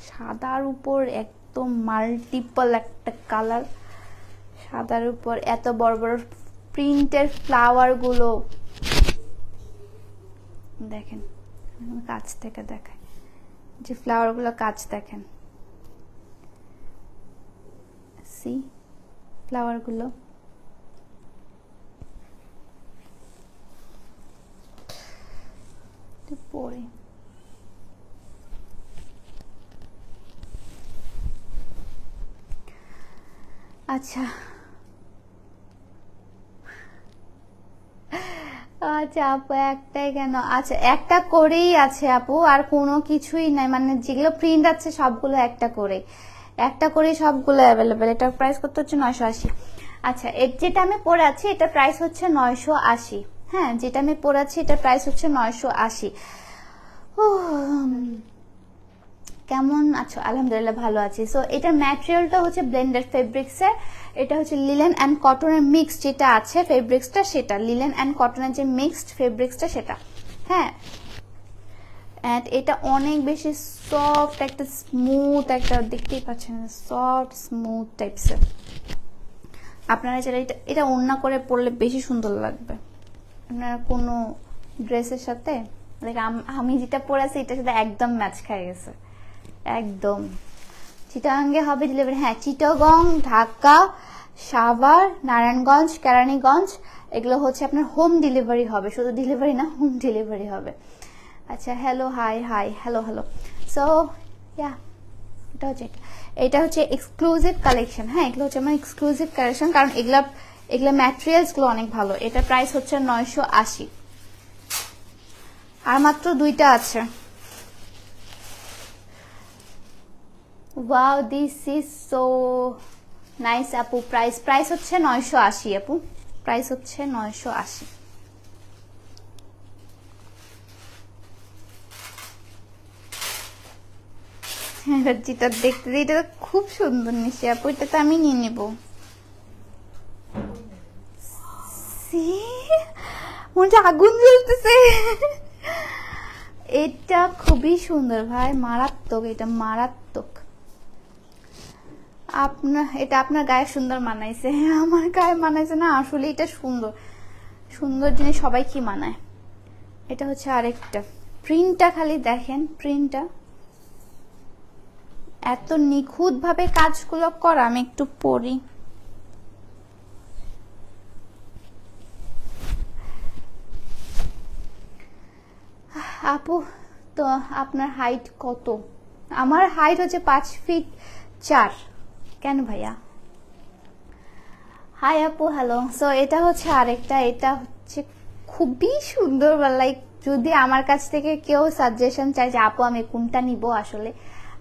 সাদার উপর একদম মাল্টিপল একটা কালার, সাদার উপর এত বড় বড় প্রিন্টের ফ্লাওয়ার গুলো দেখেন, কাছ থেকে দেখায় যে ফ্লাওয়ার গুলো, কাছ দেখেন, সি ফ্লাওয়ার গুলো। পরে আচ্ছা আচ্ছা আপু একটাই কেন? আচ্ছা একটা করেই আছে আপু, আর কোনো কিছুই নাই, মানে যেগুলো প্রিন্ট আছে সবগুলো একটা করে সবগুলো অ্যাভেলেবেল। এটার প্রাইস কত হচ্ছে? 980। আচ্ছা যেটা আমি পরে আছি এটা প্রাইস হচ্ছে 980। হ্যাঁ যেটা আমি পরে আছি এটা প্রাইস হচ্ছে 980। ও কেমন আছো? আলহামদুলিল্লাহ ভালো আছি। সো এটার ম্যাটেরিয়ালটা হচ্ছে ব্লেন্ডার ফেব্রিক্সের, এটা হচ্ছে লিলেন অ্যান্ড কটনের মিক্স যেটা আছে ফেব্রিক্সটা, সেটা লিলেন অ্যান্ড কটনের যে মিক্সড ফেব্রিক্সটা সেটা। হ্যাঁ অ্যান্ড এটা অনেক বেশি সফট, একটা স্মুথ, একটা দেখতেই পাচ্ছেন সফট স্মুথ টাইপসের। আপনারা যারা এটা ওড়না করে পরলে বেশি সুন্দর লাগবে আপনারা কোনো ড্রেসের সাথে। আমি যেটা পরে আছি এটার সাথে একদম ম্যাচ খাই গেছে একদম। চিটাগাঙ্গে হবে ডেলিভারি? হ্যাঁ চিটাগং, ঢাকা, সাভার, নারায়ণগঞ্জ, কেরানীগঞ্জ এগুলো হচ্ছে আপনার হোম ডেলিভারি হবে, শুধু ডেলিভারি না হোম ডেলিভারি হবে। আচ্ছা hello hi hi hello hello. So yeah এটা হচ্ছে এক্সক্লুসিভ কালেকশন। হ্যাঁ এগুলো হচ্ছে আমার এক্সক্লুসিভ কালেকশন, কারণ এগুলা ম্যাটেরিয়ালসগুলো অনেক ভালো। এটা প্রাইস হচ্ছে 980, আর মাত্র 2টা আছে। Wow this is so nice আপু। প্রাইস হচ্ছে 980 আপু, প্রাইস হচ্ছে 980। যেটা দেখতে এটা খুব সুন্দর নিশি আপু, এটা তো আমি নিয়ে নেব। মনে আগুন জ্বলতেছে। এটা খুবই সুন্দর ভাই, মারাত্মক, এটা মারাত্মক। এটা আপনার গায়ে সুন্দর মানাইছে, আমার গায়ে মানাইছে না আসলে। এটা সুন্দর সুন্দর জিনিস সবাই কি মানায়। এটা হচ্ছে আরেকটা প্রিন্টটা, খালি দেখেন প্রিন্টটা এত নিখুঁত ভাবে কাজগুলো করা। আমি একটু পরি। আপু তো আপনার হাইট কত? আমার হাইট হচ্ছে 5 ফিট 4। কেন ভাইয়া? হাই আপু হ্যালো। সো এটা হচ্ছে আরেকটা, এটা হচ্ছে খুবই সুন্দর। লাইক যদি আমার কাছ থেকে কেউ সাজেশন চায় যে আপু আমি কোনটা নিব, আসলে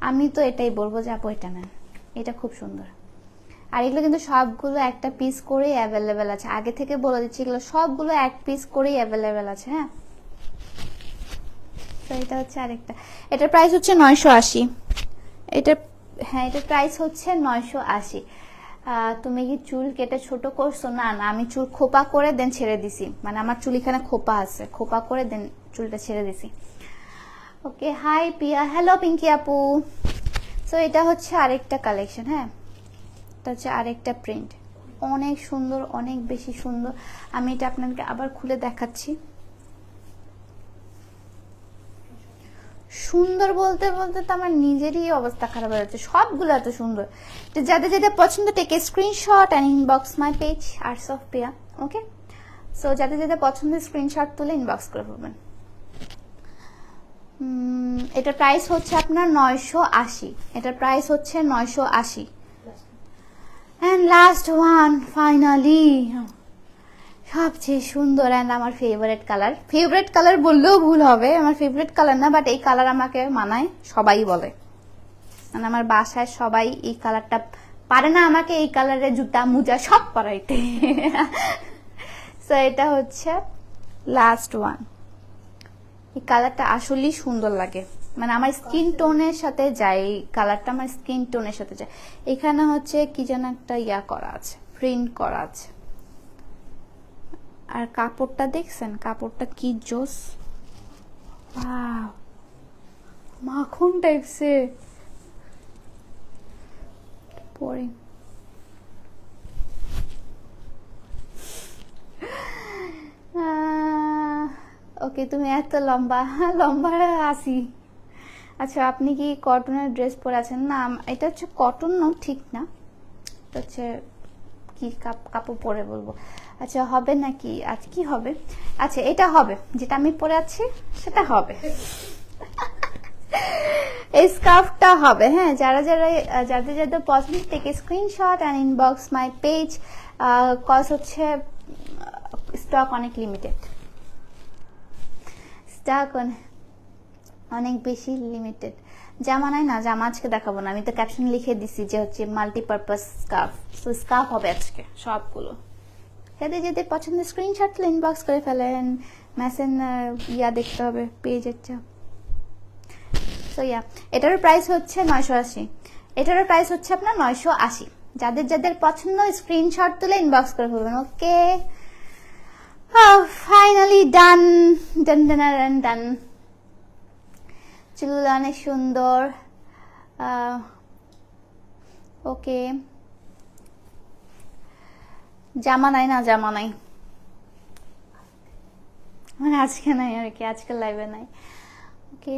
আমি তো এটাই বলবো যে আপু এটা নেন, এটা খুব সুন্দর। আর এগুলো কিন্তু সবগুলো একটা পিস করেই অ্যাভেলেবেল আছে, আগে থেকে বলে দিচ্ছি এগুলো সবগুলো এক পিস করেই অ্যাভেলেবেল আছে। হ্যাঁ, তো এটা হচ্ছে আরেকটা, এটার প্রাইস হচ্ছে 980। এটা হ্যাঁ, এটার প্রাইস হচ্ছে 980। তুমি কি চুল কেটে ছোট করছো? না না, আমি চুল খোপা করে দেন ছেড়ে দিছি, মানে আমার চুল এখানে খোপা আছে, খোপা করে দেন চুলটা ছেড়ে দিছি। ওকে, হাই পিয়া, হ্যালো পিঙ্কি আপু। সো এটা হচ্ছে আরেকটা কালেকশন। হ্যাঁ, এটা হচ্ছে আরেকটা প্রিন্ট, অনেক সুন্দর, অনেক বেশি সুন্দর। আমি এটা আপনাকে আবার খুলে দেখাচ্ছি। সুন্দর বলতে বলতে তো আমার নিজেরই অবস্থা খারাপ হয়ে যাচ্ছে, সবগুলো এত সুন্দর। তো যাদের যাদের পছন্দ take a screenshot and inbox my page arts of Piya. Okay, so যাদের যাদের পছন্দ স্ক্রিনশট তুলে ইনবক্স করে ফেলবেন। এটার প্রাইস হচ্ছে আপনার 980। এটার প্রাইস হচ্ছে 980। অ্যান্ড লাস্ট ওয়ান, ফাইনালি সবচেয়ে সুন্দর অ্যান্ড আমার ফেভারিট কালার। ফেভারিট কালার বললেও ভুল হবে, আমার ফেভারিট কালার না, বাট এই কালার আমাকে মানায়, সবাই বলে, মানে আমার বাসায় সবাই এই কালারটা পারে না আমাকে এই কালারের জুতা মোজা সব পরাইতে। সো এটা হচ্ছে লাস্ট ওয়ান। এই কালারটা আসলেই সুন্দর লাগে, মানে আমার স্কিন টোনের সাথে যায়, এই কালারটা আমার স্কিন টোনের সাথে যায়। এখানে হচ্ছে কি যেন একটা ইয়া করা আছে, প্রিন্ট করা আছে। আর কাপড়টা দেখছেন, কাপড়টা কি জোস, মাখন টাইপসে পরে। ওকে, তুমি এত লম্বা, লম্বা আসি। আচ্ছা, আপনি কি কটনের ড্রেস পরে আছেন? না, এটা হচ্ছে কটন, না ঠিক না, এটা হচ্ছে কি কাপড় পরে বলবো। আচ্ছা, হবে নাকি আজ? কি হবে? আচ্ছা, এটা হবে, যেটা আমি পরে আছি সেটা হবে। এই স্কার্ফটা হবে। হ্যাঁ, যারা যারা যাদের যাদের পছন্দ থেকে screenshot and inbox my page. Cause হচ্ছে স্টক অনেক লিমিটেড, স্টক অনেক বেশি লিমিটেড। জামা নাই না, জামা আজকে দেখাবো না, আমি তো ক্যাপশন লিখে দিছি যে হচ্ছে মাল্টিপারপাস স্কার্ফ। সো স্কার্ফ হবে আজকে সবগুলো। যাদের যাদের পছন্দের স্ক্রিনশট ইনবক্স করে ফেলেন, মেসেন ইয়া দেখতে হবে পেজের চাপ। সো ইয়া, এটারও প্রাইস হচ্ছে 980। এটারও প্রাইস হচ্ছে আপনার 980। যাদের যাদের পছন্দ স্ক্রিনশট তুলে ইনবক্স করে ফেলবেন। ওকে, ফাইনালি ডান ডান ডান ডান। চুল অনেক সুন্দর। ওকে, জামা নাই না, জামা নাই, মানে আজকে নাই আর কি, আজকে লাইভে নাই। ওকে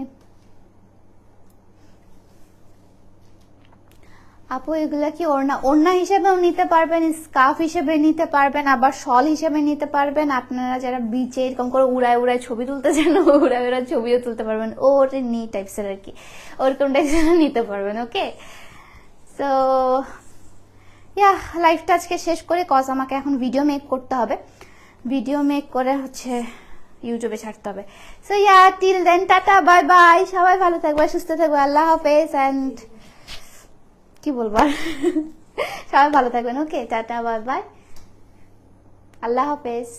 আপু, এগুলা কি ওড়না? ওড়না হিসেবেও নিতে পারবেন, স্কার্ফ হিসেবে নিতে পারবেন, আবার শল হিসেবে নিতে পারবেন। আপনারা যারা বিচে এরকম করে উড়ায় উড়ায় ছবি তুলতে চান, উড়ায় উড়ায় ছবিও তুলতে পারবেন, ওটা নি টাইপসের আর কি, ওরকম টাইপসের নিতে পারবেন। ওকে, সো ইয়া, লাইফটা আজকে শেষ করে, কজ আমাকে এখন ভিডিও মেক করতে হবে, ভিডিও মেক করে হচ্ছে ইউটিউবে ছাড়তে হবে। সো ইয়া, টিল দেন টাটা, বাই বাই, সবাই ভালো থাকবে, সুস্থ থাকবে, আল্লাহ হাফেজ। অ্যান্ড কি বলবো, সবাই ভালো থাকবেন। ওকে, টাটা, বাই বাই, আল্লাহ হাফেজ।